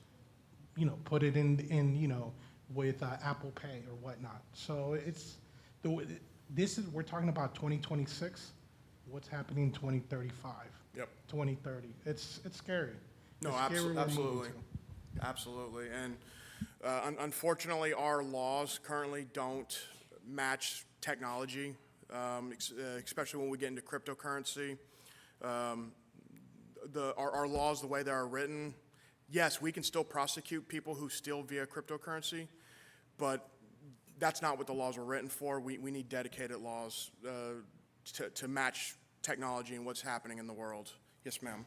Put it in with Apple Pay or whatnot. So we're talking about 2026. What's happening in 2035? Yep. 2030. It's scary. No, It's scary where we're absolutely. moving to. Absolutely. And unfortunately, our laws currently don't match technology, especially when we get into cryptocurrency. Our laws, the way they are written, yes, we can still prosecute people who steal via cryptocurrency, but that's not what the laws were written for. We need dedicated laws to match technology and what's happening in the world. Yes, ma'am.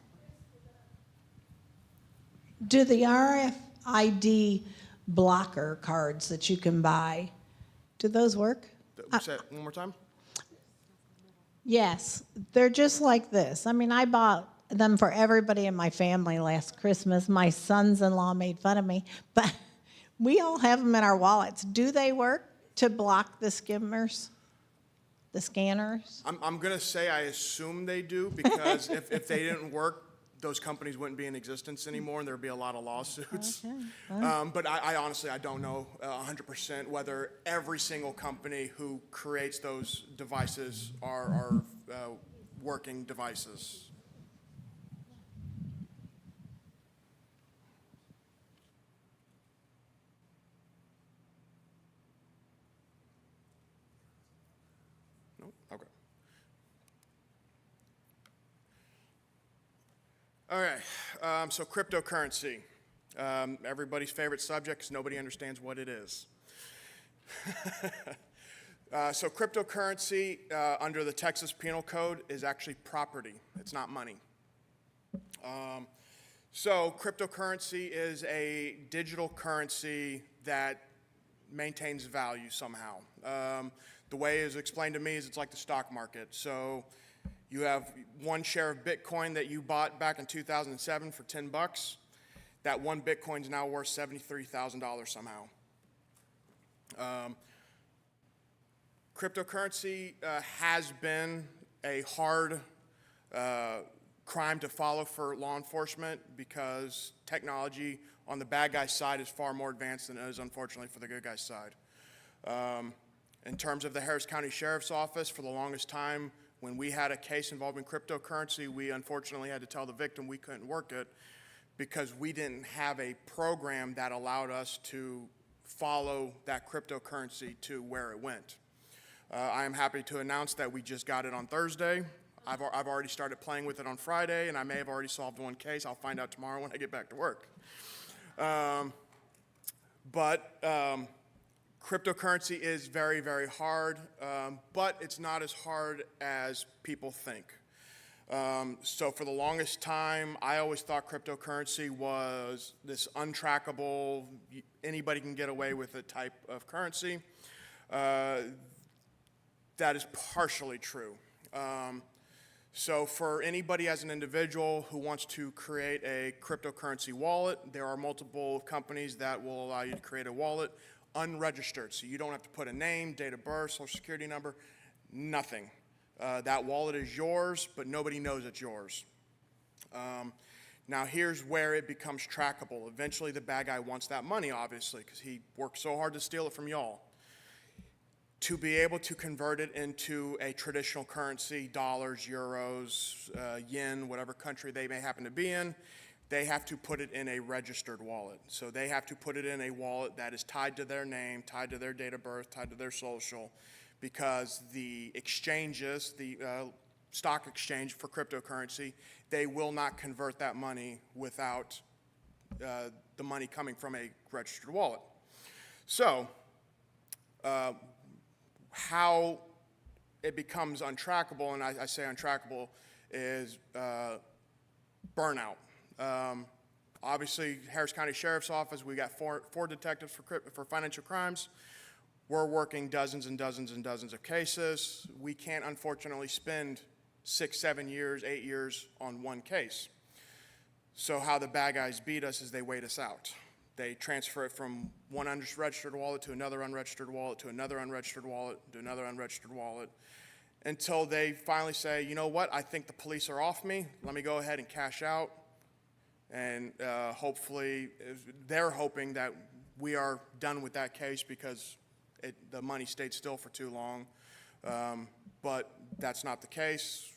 Do the RFID blocker cards that you can buy, do those work? Say it one more time. Yes, they're just like this. I mean, I bought them for everybody in my family last Christmas. My sons-in-law made fun of me, but we all have them in our wallets. Do they work to block the skimmers, the scanners? I'm going to say I assume they do because if they didn't work, those companies wouldn't be in existence anymore and there'd be a lot of lawsuits. Okay. But I honestly, I don't know 100% whether every single company who creates those devices are working devices. No? Okay. All right, so cryptocurrency. Everybody's favorite subject because nobody understands what it is. So cryptocurrency under the Texas Penal Code is actually property. It's not money. So cryptocurrency is a digital currency that maintains value somehow. The way it was explained to me is it's like the stock market. So you have one share of Bitcoin that you bought back in 2007 for 10 bucks. That one Bitcoin is now worth $73,000 somehow. Cryptocurrency has been a hard crime to follow for law enforcement because technology on the bad guy's side is far more advanced than it is, unfortunately, for the good guy's side. In terms of the Harris County Sheriff's Office, for the longest time, when we had a case involving cryptocurrency, we unfortunately had to tell the victim we couldn't work it because we didn't have a program that allowed us to follow that cryptocurrency to where it went. I am happy to announce that we just got it on Thursday. I've already started playing with it on Friday, and I may have already solved one case. I'll find out tomorrow when I get back to work. Cryptocurrency is very, very hard, but it's not as hard as people think. So for the longest time, I always thought cryptocurrency was this untrackable, anybody can get away with it type of currency. That is partially true. So for anybody as an individual who wants to create a cryptocurrency wallet, there are multiple companies that will allow you to create a wallet unregistered. So you don't have to put a name, date of birth, social security number, nothing. That wallet is yours, but nobody knows it's yours. Now here's where it becomes trackable. Eventually the bad guy wants that money, obviously, because he worked so hard to steal it from y'all. To be able to convert it into a traditional currency, dollars, euros, yen, whatever country they may happen to be in, they have to put it in a registered wallet. So they have to put it in a wallet that is tied to their name, tied to their date of birth, tied to their social, because the exchanges, the stock exchange for cryptocurrency, they will not convert that money without the money coming from a registered wallet. So, how it becomes untrackable, and I say untrackable, is burnout. Obviously, Harris County Sheriff's Office, we got four detectives for financial crimes. We're working dozens and dozens and dozens of cases. We can't, unfortunately, spend 6, 7 years, 8 years on one case. So how the bad guys beat us is they wait us out. They transfer it from one unregistered wallet to another unregistered wallet to another unregistered wallet to another unregistered wallet until they finally say, you know what, I think the police are off me. Let me go ahead and cash out. And hopefully, they're hoping that we are done with that case because the money stayed still for too long. But that's not the case.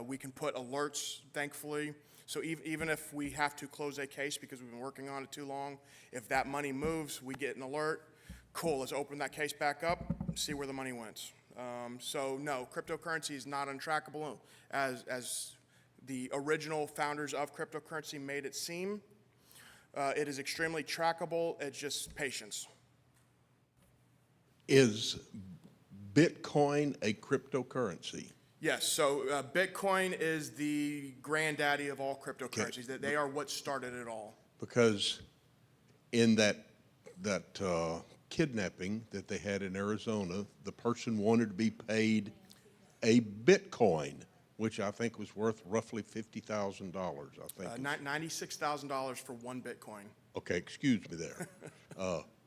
We can put alerts, thankfully. So even if we have to close a case because we've been working on it too long, if that money moves, we get an alert. Cool, let's open that case back up and see where the money went. So no, cryptocurrency is not untrackable as the original founders of cryptocurrency made it seem. It is extremely trackable, it's just patience. Is Bitcoin a cryptocurrency? Yes, so Bitcoin is the granddaddy of all cryptocurrencies. They are what started it all. Because in that kidnapping that they had in Arizona, the person wanted to be paid a Bitcoin, which I think was worth roughly $50,000, I think. $96,000 for one Bitcoin. Okay, excuse me there.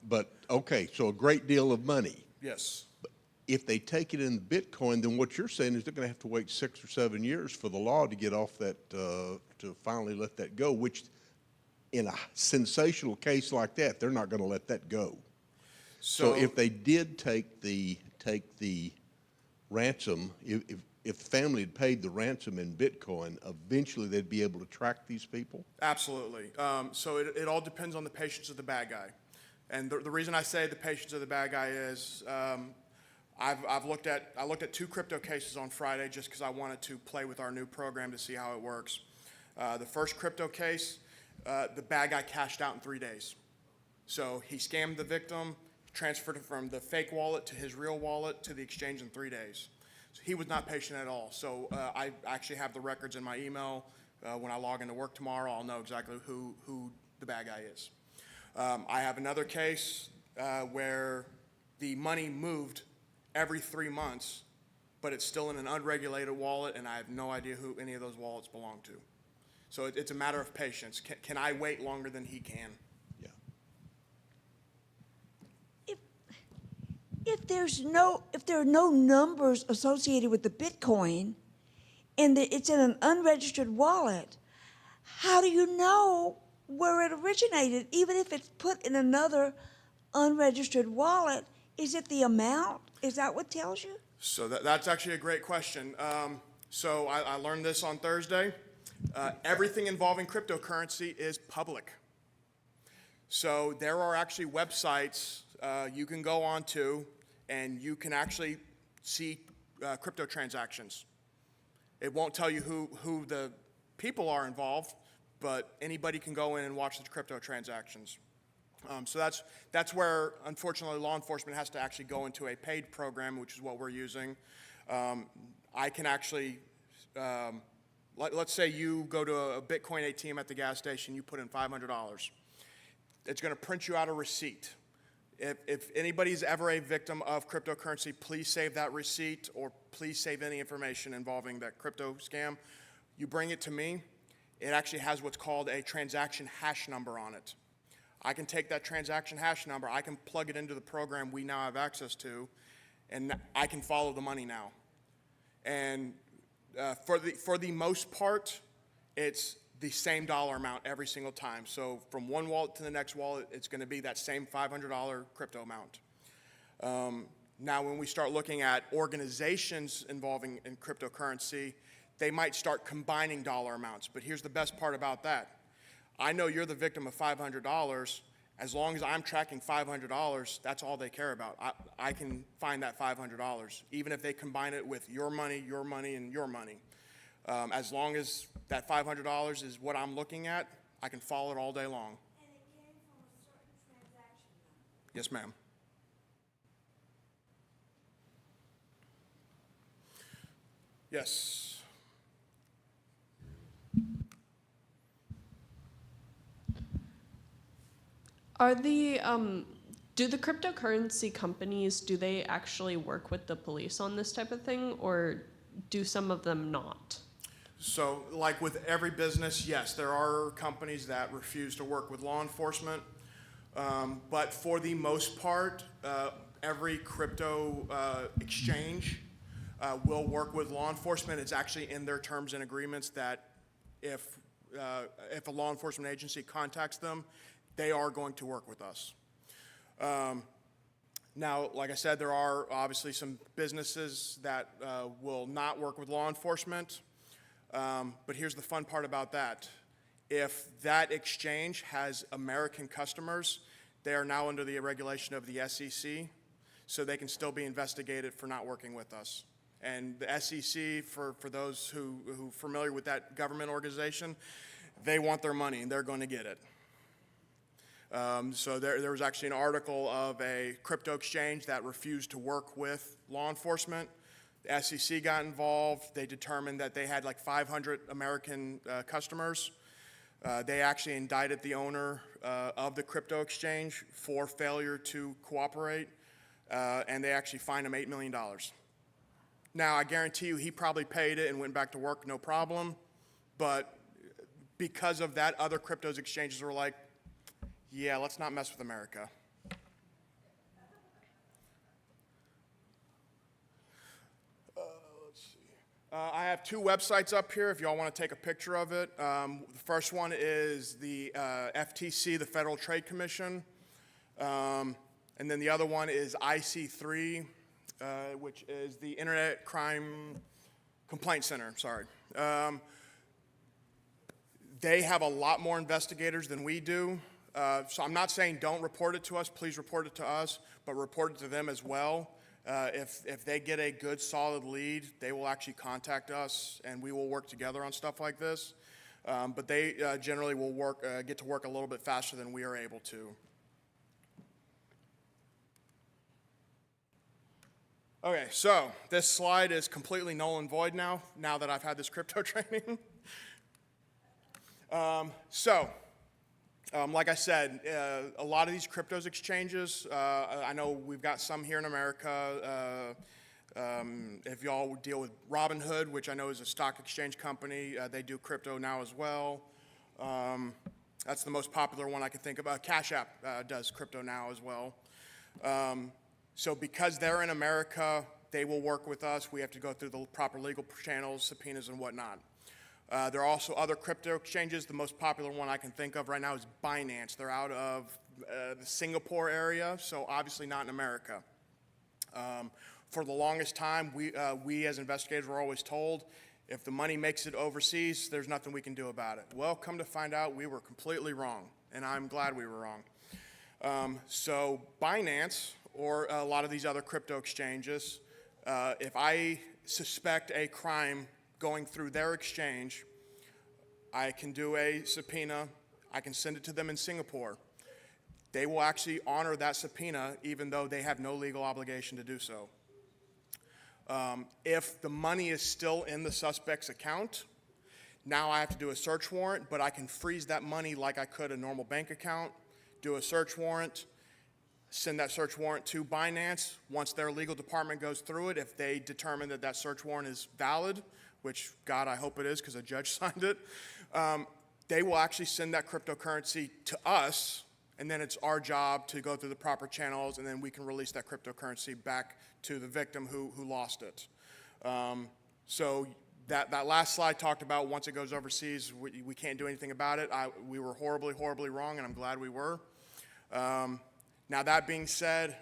But, okay, so a great deal of money. Yes. If they take it in Bitcoin, then what you're saying is they're going to have to wait 6 or 7 years for the law to get off that, to finally let that go, which in a sensational case like that, they're not going to let that go. So if they did take the ransom, if the family had paid the ransom in Bitcoin, eventually they'd be able to track these people? Absolutely. So it all depends on the patience of the bad guy. And the reason I say the patience of the bad guy is I looked at 2 crypto cases on Friday just because I wanted to play with our new program to see how it works. The first crypto case, the bad guy cashed out in 3 days. So he scammed the victim, transferred it from the fake wallet to his real wallet to the exchange in 3 days. So he was not patient at all. So I actually have the records in my email. When I log into work tomorrow, I'll know exactly who the bad guy is. I have another case where the money moved every 3 months, but it's still in an unregulated wallet, and I have no idea who any of those wallets belong to. So it's a matter of patience. Can I wait longer than he can? Yeah. If there are no numbers associated with the Bitcoin, and it's in an unregistered wallet, how do you know where it originated? Even if it's put in another unregistered wallet, is it the amount? Is that what tells you? So that's actually a great question. So I learned this on Thursday. Everything involving cryptocurrency is public. So there are actually websites you can go on to, and you can actually see crypto transactions. It won't tell you who the people are involved, but anybody can go in and watch the crypto transactions. So that's where, unfortunately, law enforcement has to actually go into a paid program, which is what we're using. I can actually, let's say you go to a Bitcoin ATM at the gas station, you put in $500. It's going to print you out a receipt. If anybody's ever a victim of cryptocurrency, please save that receipt, or please save any information involving that crypto scam. You bring it to me. It actually has what's called a transaction hash number on it. I can take that transaction hash number, I can plug it into the program we now have access to, and I can follow the money now. And for the most part, it's the same dollar amount every single time. So from one wallet to the next wallet, it's going to be that same $500 crypto amount. Now, when we start looking at organizations involving in cryptocurrency, they might start combining dollar amounts. But here's the best part about that. I know you're the victim of $500. As long as I'm tracking $500, that's all they care about. I can find that $500, even if they combine it with your money, and your money. As long as that $500 is what I'm looking at, I can follow it all day long. And it came from a certain transaction number. Yes, ma'am. Yes. Are the do the cryptocurrency companies, do they actually work with the police on this type of thing, or do some of them not? So, like with every business, yes, there are companies that refuse to work with law enforcement, but for the most part, every crypto exchange will work with law enforcement. It's actually in their terms and agreements that if a law enforcement agency contacts them, they are going to work with us. Now, like I said, there are obviously some businesses that will not work with law enforcement, but here's the fun part about that. If that exchange has American customers, they are now under the regulation of the SEC, so they can still be investigated for not working with us. And the SEC, for those who are familiar with that government organization, they want their money and they're going to get it. So there was actually an article of a crypto exchange that refused to work with law enforcement. The SEC got involved. They determined that they had like 500 American customers. They actually indicted the owner of the crypto exchange for failure to cooperate, and they actually fined him $8 million. Now, I guarantee you he probably paid it and went back to work, no problem, but because of that, other cryptos exchanges were like, yeah, let's not mess with America. Let's see. I have two websites up here if y'all want to take a picture of it. The first one is the FTC, the Federal Trade Commission. And then the other one is IC3, which is the Internet Crime Complaint Center, sorry. They have a lot more investigators than we do. So I'm not saying don't report it to us, please report it to us, but report it to them as well. If they get a good, solid lead, they will actually contact us, and we will work together on stuff like this. But they generally will get to work a little bit faster than we are able to. Okay, so this slide is completely null and void now that I've had this crypto training. Like I said, a lot of these cryptos exchanges, I know we've got some here in America. If y'all deal with Robinhood, which I know is a stock exchange company, they do crypto now as well. That's the most popular one I can think about. Cash App does crypto now as well. So because they're in America, they will work with us. We have to go through the proper legal channels, subpoenas and whatnot. There are also other crypto exchanges. The most popular one I can think of right now is Binance. They're out of the Singapore area, so obviously not in America. For the longest time, we as investigators were always told, if the money makes it overseas, there's nothing we can do about it. Well, come to find out, we were completely wrong, and I'm glad we were wrong. So Binance, or a lot of these other crypto exchanges, if I suspect a crime going through their exchange, I can do a subpoena, I can send it to them in Singapore. They will actually honor that subpoena even though they have no legal obligation to do so. If the money is still in the suspect's account, now I have to do a search warrant, but I can freeze that money like I could a normal bank account, do a search warrant, send that search warrant to Binance. Once their legal department goes through it, if they determine that that search warrant is valid, which, God, I hope it is because a judge signed it, they will actually send that cryptocurrency to us, and then it's our job to go through the proper channels, and then we can release that cryptocurrency back to the victim who lost it. So that last slide talked about once it goes overseas, we can't do anything about it. We were horribly, horribly wrong, and I'm glad we were. Now, that being said,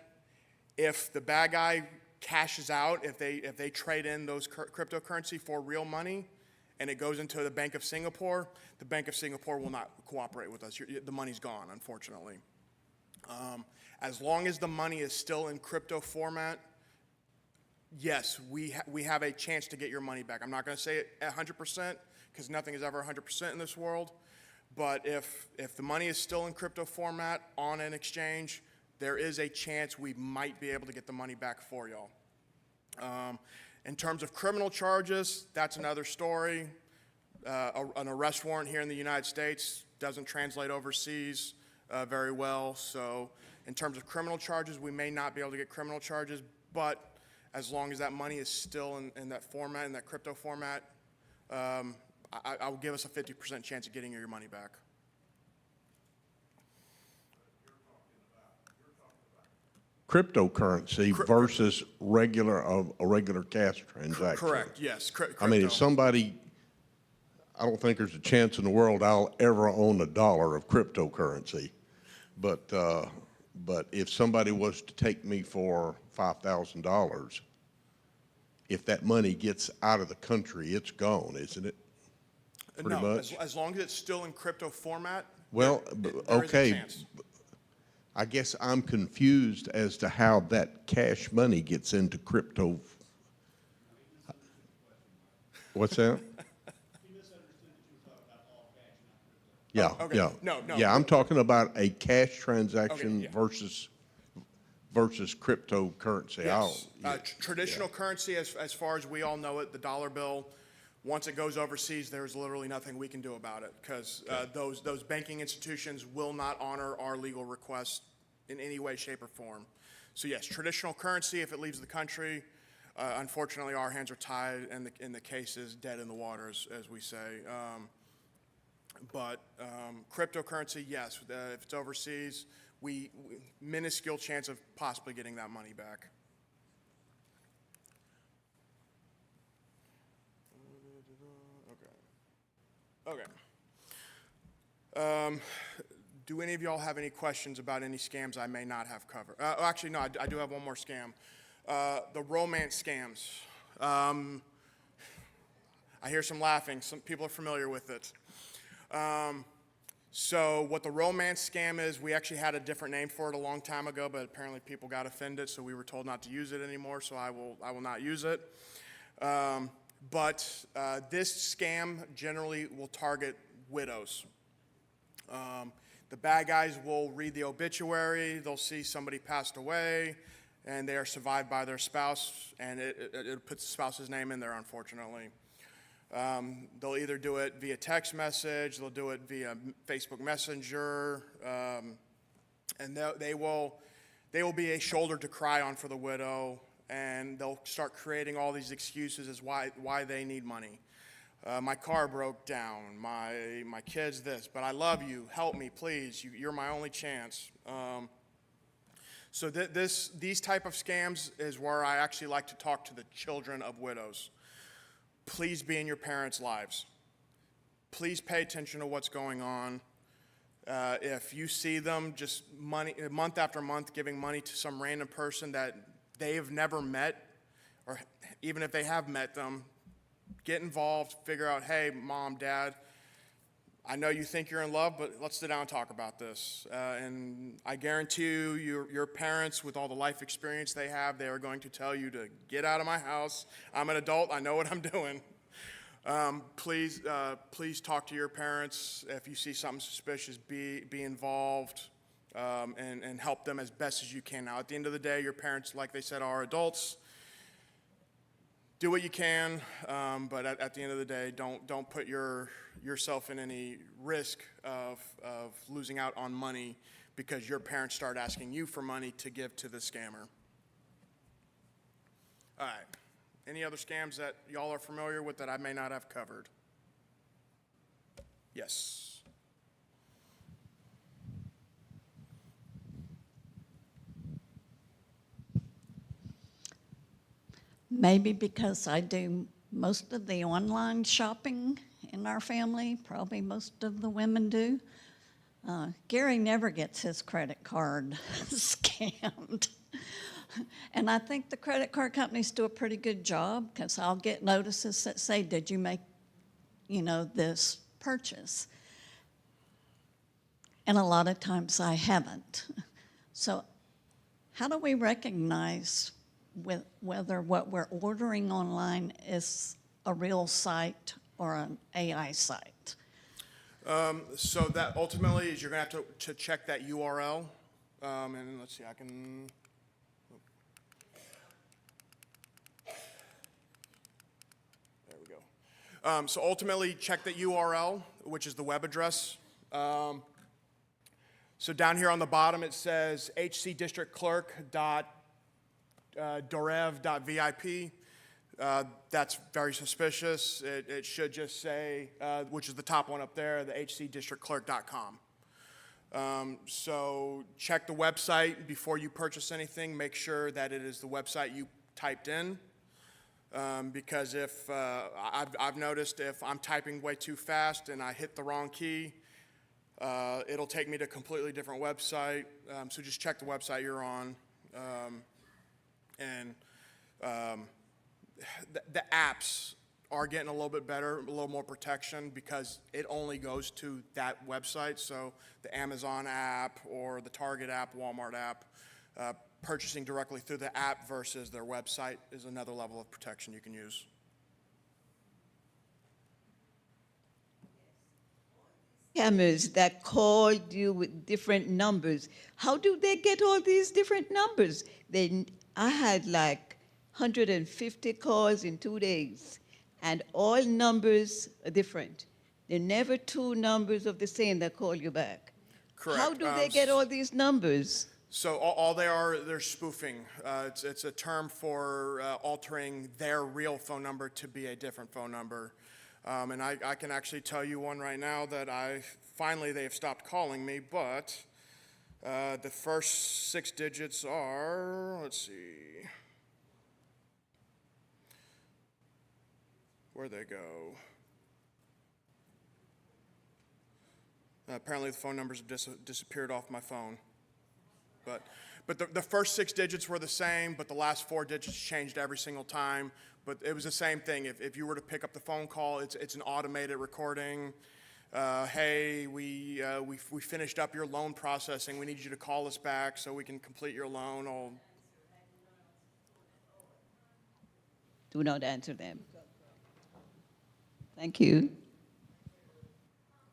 if the bad guy cashes out, if they trade in those cryptocurrency for real money and it goes into the Bank of Singapore, the Bank of Singapore will not cooperate with us. The money's gone, unfortunately. As long as the money is still in crypto format, yes, we have a chance to get your money back. I'm not going to say it 100% because nothing is ever 100% in this world, but if the money is still in crypto format on an exchange, there is a chance we might be able to get the money back for y'all. In terms of criminal charges, that's another story. An arrest warrant here in the United States doesn't translate overseas very well. So in terms of criminal charges, we may not be able to get criminal charges, but as long as that money is still in that format, in that crypto format, I will give us a 50% chance of getting your money back. Cryptocurrency versus a regular cash transaction. Correct, yes. I mean, if somebody, I don't think there's a chance in the world I'll ever own $1 of cryptocurrency. But if somebody was to take me for $5,000, if that money gets out of the country, it's gone, isn't it? Pretty much? As long as it's still in crypto format, Well, there is okay. a chance. I guess I'm confused as to how that cash money gets into crypto. What's that? Yeah, okay. yeah. No. Yeah, I'm talking about a cash transaction Okay, yeah. versus cryptocurrency. Yes. Traditional currency, as far as we all know it, the dollar bill, once it goes overseas, there's literally nothing we can do about it because those banking institutions will not honor our legal requests in any way, shape, or form. So yes, traditional currency, if it leaves the country, unfortunately our hands are tied and the case is dead in the water, as we say. But cryptocurrency, yes, if it's overseas, we minuscule chance of possibly getting that money back. Okay. Do any of y'all have any questions about any scams I may not have covered? Actually, no, I do have one more scam. The romance scams. I hear some laughing. Some people are familiar with it. So what the romance scam is, we actually had a different name for it a long time ago, but apparently people got offended, so we were told not to use it anymore, so I will not use it. But this scam generally will target widows. The bad guys will read the obituary, they'll see somebody passed away, and they are survived by their spouse, and it puts the spouse's name in there, unfortunately. They'll either do it via text message, they'll do it via Facebook Messenger, and they will be a shoulder to cry on for the widow, and they'll start creating all these excuses as why they need money. My car broke down, my kid's this, but I love you, help me, please, you're my only chance. So these type of scams is where I actually like to talk to the children of widows. Please be in your parents' lives. Please pay attention to what's going on. If you see them just month after month giving money to some random person that they have never met, or even if they have met them, get involved, figure out, hey, mom, dad, I know you think you're in love, but let's sit down and talk about this. And I guarantee you, your parents, with all the life experience they have, they are going to tell you to get out of my house. I'm an adult. I know what I'm doing. Please talk to your parents. If you see something suspicious, be involved and help them as best as you can. Now, at the end of the day, your parents, like they said, are adults. Do what you can, but at the end of the day, don't put yourself in any risk of losing out on money because your parents start asking you for money to give to the scammer. All right. Any other scams that y'all are familiar with that I may not have covered? Yes. Maybe because I do most of the online shopping in our family, probably most of the women do. Gary never gets his credit card scammed. And I think the credit card companies do a pretty good job because I'll get notices that say, did you make, this purchase? And a lot of times I haven't. So how do we recognize whether what we're ordering online is a real site or an AI site? So that ultimately is you're going to have to check that URL. And let's see, I can... There we go. So ultimately, check the URL, which is the web address. So down here on the bottom, it says hcdistrictclerk.dorev.vip. That's very suspicious. It should just say, which is the top one up there, the hcdistrictclerk.com. So check the website before you purchase anything. Make sure that it is the website you typed in. Because if I've noticed if I'm typing way too fast and I hit the wrong key, it'll take me to a completely different website. So just check the website you're on. The apps are getting a little bit better, a little more protection because it only goes to that website. So the Amazon app or the Target app, Walmart app, purchasing directly through the app versus their website is another level of protection you can use. Scammers that called you with different numbers. How do they get all these different numbers? I had like 150 calls in 2 days, and all numbers are different. There are never two numbers of the same that call you back. Correct. How do they get all these numbers? So all they're spoofing. It's a term for altering their real phone number to be a different phone number. And I can actually tell you one right now that they've stopped calling me, but the first 6 digits are, let's see, where'd they go? Apparently the phone numbers have disappeared off my phone. But the first 6 digits were the same, but the last 4 digits changed every single time. But it was the same thing. If you were to pick up the phone call, it's an automated recording. Hey, we finished up your loan processing. We need you to call us back so we can complete your loan. Do not answer them. Thank you.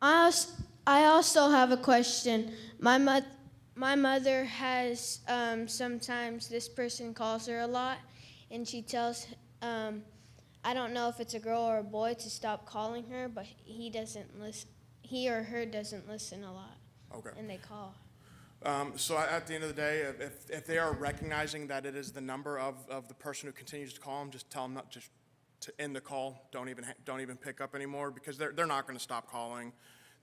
I also have a question. My mother has sometimes this person calls her a lot, and she tells I don't know if it's a girl or a boy, to stop calling her, but he doesn't listen. He or her doesn't listen a lot. Okay. And they call. So at the end of the day, if they are recognizing that it is the number of the person who continues to call them, just tell them not just to end the call. Don't even pick up anymore, because they're not going to stop calling.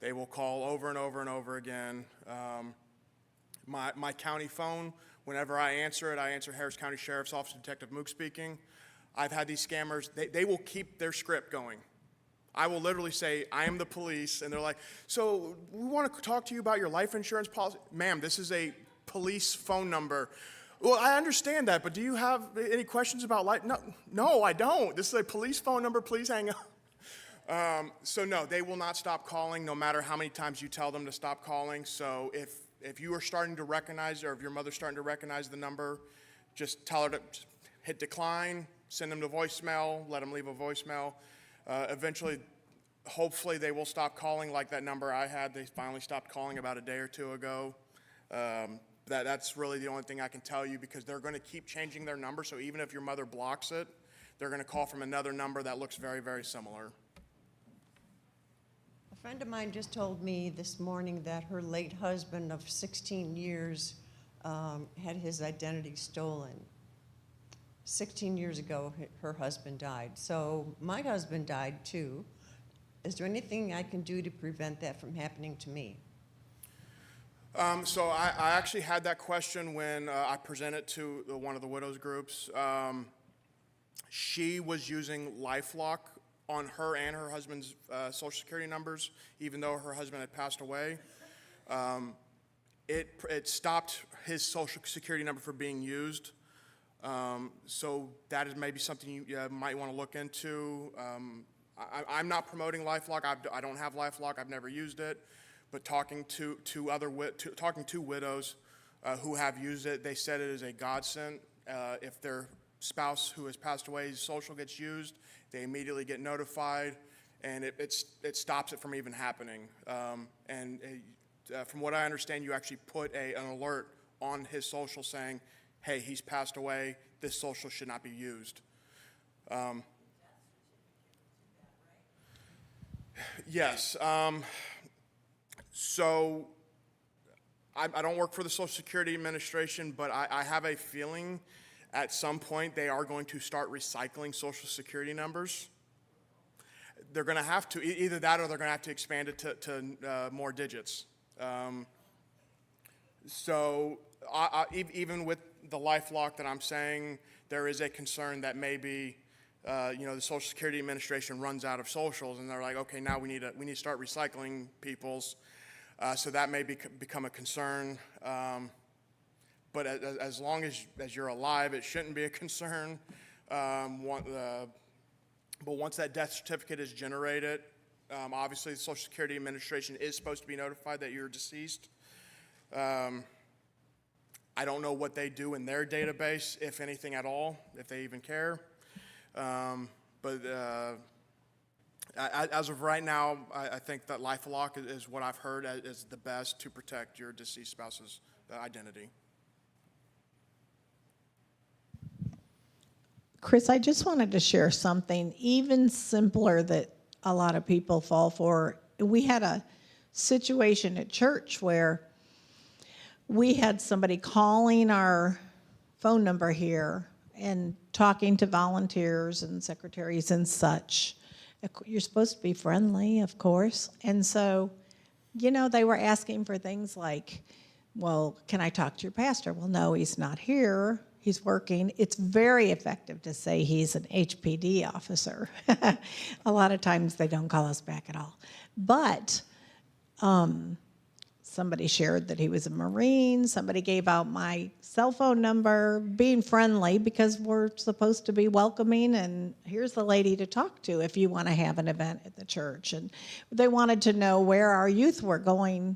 They will call over and over and over again. My county phone, whenever I answer Harris County Sheriff's Office, Detective Mook speaking. I've had these scammers, they will keep their script going. I will literally say, I am the police, and they're like, so we want to talk to you about your life insurance policy. Ma'am, this is a police phone number. Well, I understand that, but do you have any questions about life? No, I don't. This is a police phone number, please hang up. So no, they will not stop calling, no matter how many times you tell them to stop calling. So if you are starting to recognize, or if your mother's starting to recognize the number, just tell her to hit decline, send them to voicemail, let them leave a voicemail. Eventually, hopefully they will stop calling like that number I had. They finally stopped calling about a day or two ago. That's really the only thing I can tell you, because they're going to keep changing their number. So even if your mother blocks it, they're going to call from another number that looks very, very similar. A friend of mine just told me this morning that her late husband of 16 years had his identity stolen. 16 years ago, her husband died. So my husband died too. Is there anything I can do to prevent that from happening to me? So I actually had that question when I presented to one of the widows groups. She was using LifeLock on her and her husband's Social Security numbers, even though her husband had passed away. It stopped his Social Security number from being used. So that is maybe something you might want to look into. I'm not promoting LifeLock. I don't have LifeLock. I've never used it. But talking to widows who have used it, they said it is a godsend. If their spouse who has passed away's social gets used, they immediately get notified, and it stops it from even happening. From what I understand, you actually put an alert on his social saying, hey, he's passed away, this social should not be used. Yes. So I don't work for the Social Security Administration, but I have a feeling at some point they are going to start recycling Social Security numbers. They're going to have to, either that or they're going to have to expand it to more digits. So even with the LifeLock that I'm saying, there is a concern that maybe the Social Security Administration runs out of socials, and they're like, okay, now we need to start recycling people's. So that may become a concern. But as long as you're alive, it shouldn't be a concern. But once that death certificate is generated, obviously the Social Security Administration is supposed to be notified that you're deceased. I don't know what they do in their database, if anything at all, if they even care. But as of right now, I think that LifeLock is what I've heard is the best to protect your deceased spouse's identity. Chris, I just wanted to share something even simpler that a lot of people fall for. We had a situation at church where we had somebody calling our phone number here and talking to volunteers and secretaries and such. You're supposed to be friendly, of course. And so, they were asking for things like, well, can I talk to your pastor? Well, no, he's not here. He's working. It's very effective to say he's an HPD officer. A lot of times they don't call us back at all. But somebody shared that he was a Marine. Somebody gave out my cell phone number, being friendly, because we're supposed to be welcoming, and here's the lady to talk to if you want to have an event at the church. And they wanted to know where our youth were going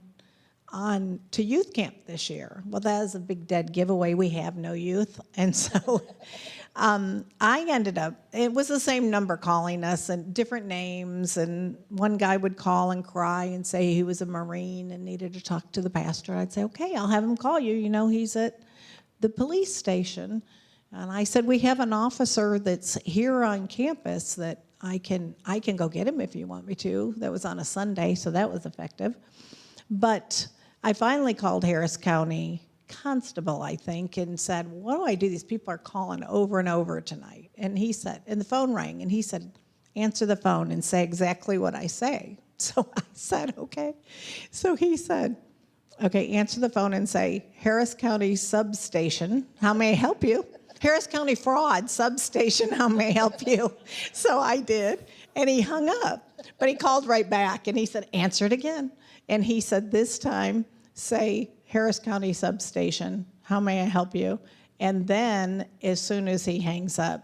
on to youth camp this year. Well, that is a big dead giveaway. We have no youth. And so I ended up, it was the same number calling us and different names. And one guy would call and cry and say he was a Marine and needed to talk to the pastor. I'd say, okay, I'll have him call you. He's at the police station. And I said, we have an officer that's here on campus that I can go get him if you want me to. That was on a Sunday, so that was effective. But I finally called Harris County Constable, I think, and said, what do I do? These people are calling over and over tonight. And he said, and the phone rang, and he said, answer the phone and say exactly what I say. So I said, okay. So he said, okay, answer the phone and say, Harris County Substation, how may I help you? Harris County Fraud Substation, how may I help you? So I did, and he hung up. But he called right back, and he said, answer it again. And he said, this time, say, Harris County Substation, how may I help you? And then, as soon as he hangs up,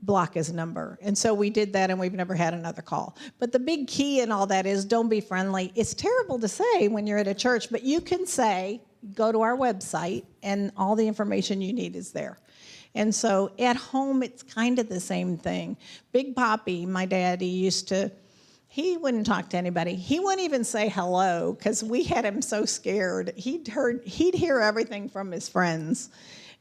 block his number. And so we did that, and we've never had another call. But the big key in all that is don't be friendly. It's terrible to say when you're at a church, but you can say, go to our website, and all the information you need is there. And so at home, it's kind of the same thing. Big Poppy, my daddy, he wouldn't talk to anybody. He wouldn't even say hello because we had him so scared. He'd hear everything from his friends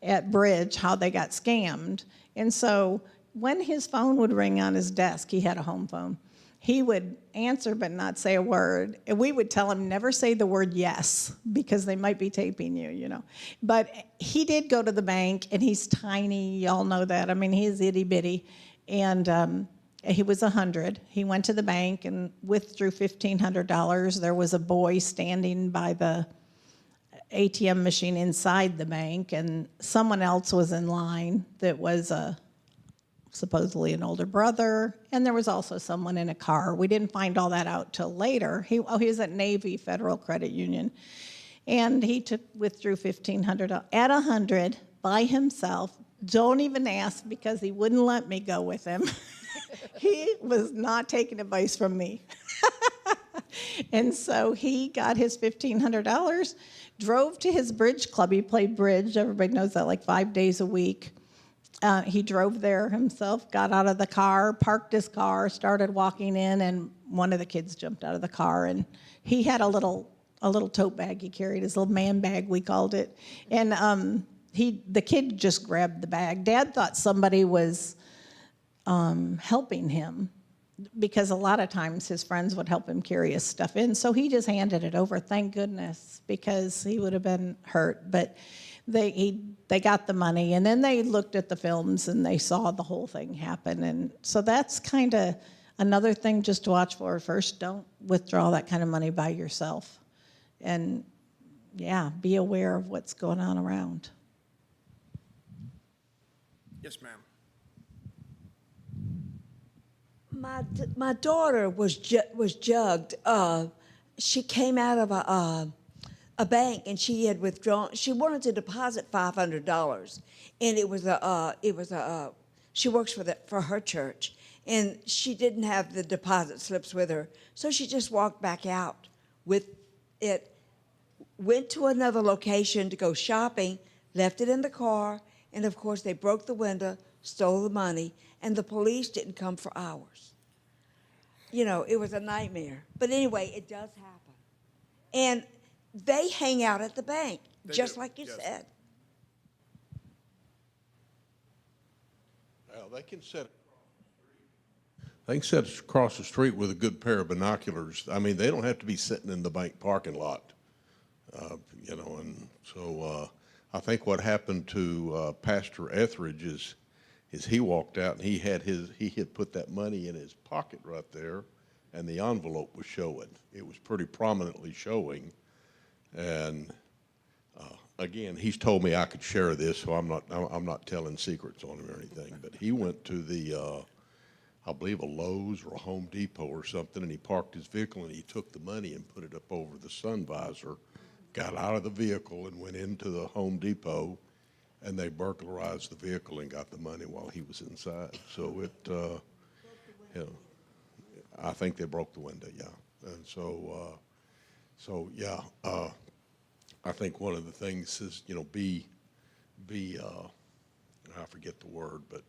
at Bridge, how they got scammed. And so when his phone would ring on his desk, he had a home phone, he would answer but not say a word. And we would tell him never say the word yes because they might be taping you, you know. But he did go to the bank, and he's tiny. Y'all know that. I mean, he's itty bitty. And he was 100. He went to the bank and withdrew $1,500. There was a boy standing by the ATM machine inside the bank, and someone else was in line that was supposedly an older brother, and there was also someone in a car. We didn't find all that out till later. He was at Navy Federal Credit Union, and he withdrew $1,500 at 100 by himself. Don't even ask, because he wouldn't let me go with him. He was not taking advice from me. And so he got his $1,500, drove to his bridge club. He played bridge. Everybody knows that, like 5 days a week. He drove there himself, got out of the car, parked his car, started walking in, and one of the kids jumped out of the car. And he had a little tote bag he carried, his little man bag, we called it. And the kid just grabbed the bag. Dad thought somebody was helping him, because a lot of times his friends would help him carry his stuff in. So he just handed it over, thank goodness, because he would have been hurt. But they got the money, and then they looked at the films and they saw the whole thing happen. And so that's kind of another thing just to watch for. First, don't withdraw that kind of money by yourself. And yeah, be aware of what's going on around. Yes, ma'am. My daughter was jugged. She came out of a bank, and she had withdrawn. She wanted to deposit $500, and she works for her church, and she didn't have the deposit slips with her, so she just walked back out with it. Went to another location to go shopping, left it in the car, and of course they broke the window, stole the money, and the police didn't come for hours. You know, it was a nightmare. But anyway, it does happen. And they hang out at the bank, just like you said. Well, they can sit across the street with a good pair of binoculars. I mean, they don't have to be sitting in the bank parking lot, you know. And so I think what happened to Pastor Etheridge is he walked out and he had put that money in his pocket right there, and the envelope was showing. It was pretty prominently showing. And again, he's told me I could share this, so I'm not telling secrets on him or anything. But he went to the I believe a Lowe's or a Home Depot or something, and he parked his vehicle and he took the money and put it up over the sun visor, got out of the vehicle and went into the Home Depot, and they burglarized the vehicle and got the money while he was inside. So it, you know, I think they broke the window, yeah. And so, yeah, I think one of the things is, you know, be I forget the word, but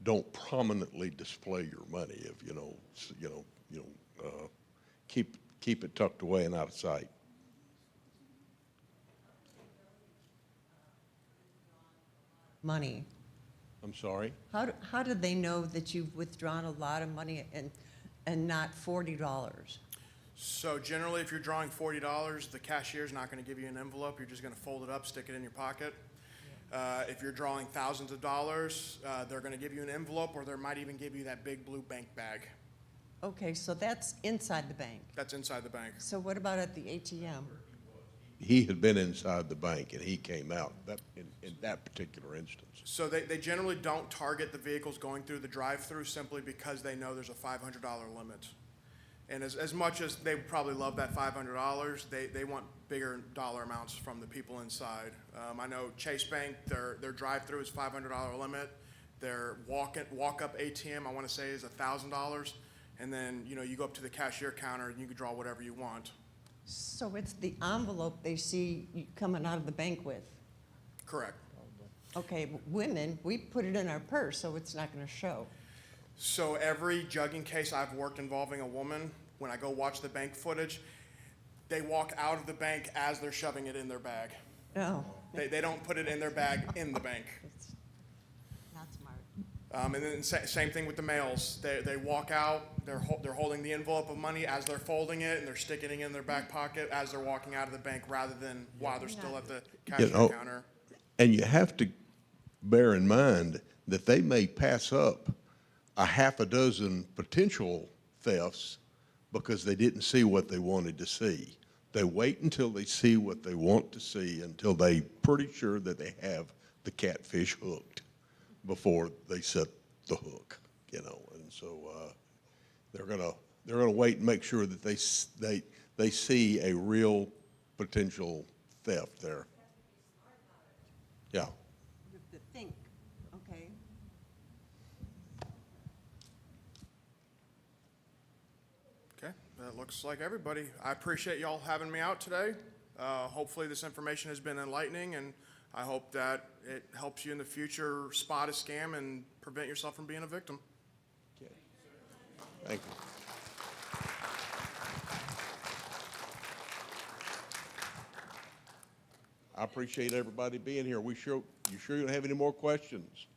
don't prominently display your money. If keep it tucked away and out of sight. money? I'm sorry? How do they know that you've withdrawn a lot of money and not $40? So generally, if you're drawing $40, the cashier's not going to give you an envelope. You're just going to fold it up, stick it in your pocket. If you're drawing thousands of dollars, they're going to give you an envelope, or they might even give you that big blue bank bag. Okay, so that's inside the bank. That's inside the bank. So what about at the ATM? He had been inside the bank and he came out in that particular instance. So they generally don't target the vehicles going through the drive-through simply because they know there's a $500 limit. And as much as they probably love that $500, they want bigger dollar amounts from the people inside. I know Chase Bank, their drive-through is $500 limit. Their walk-up ATM, I want to say, is $1,000. And then, you go up to the cashier counter and you can draw whatever you want. So it's the envelope they see you coming out of the bank with? Correct. Okay, but women, we put it in our purse, so it's not going to show. So every jugging case I've worked involving a woman, when I go watch the bank footage, they walk out of the bank as they're shoving it in their bag. No. They don't put it in their bag in the bank. It's not smart. And then same thing with the males. They walk out, they're holding the envelope of money as they're folding it, and they're sticking it in their back pocket as they're walking out of the bank rather than while they're still at the cashier counter. And you have to bear in mind that they may pass up a half a dozen potential thefts because they didn't see what they wanted to see. They wait until they see what they want to see until they're pretty sure that they have the catfish hooked before they set the hook, And so they're gonna wait and make sure that they see a real potential theft there. Yeah. You have to think, okay? Okay, that looks like everybody. I appreciate y'all having me out today. Hopefully this information has been enlightening, and I hope that it helps you in the future spot a scam and prevent yourself from being a victim. Okay. Thank you. I appreciate everybody being here. You sure you don't have any more questions?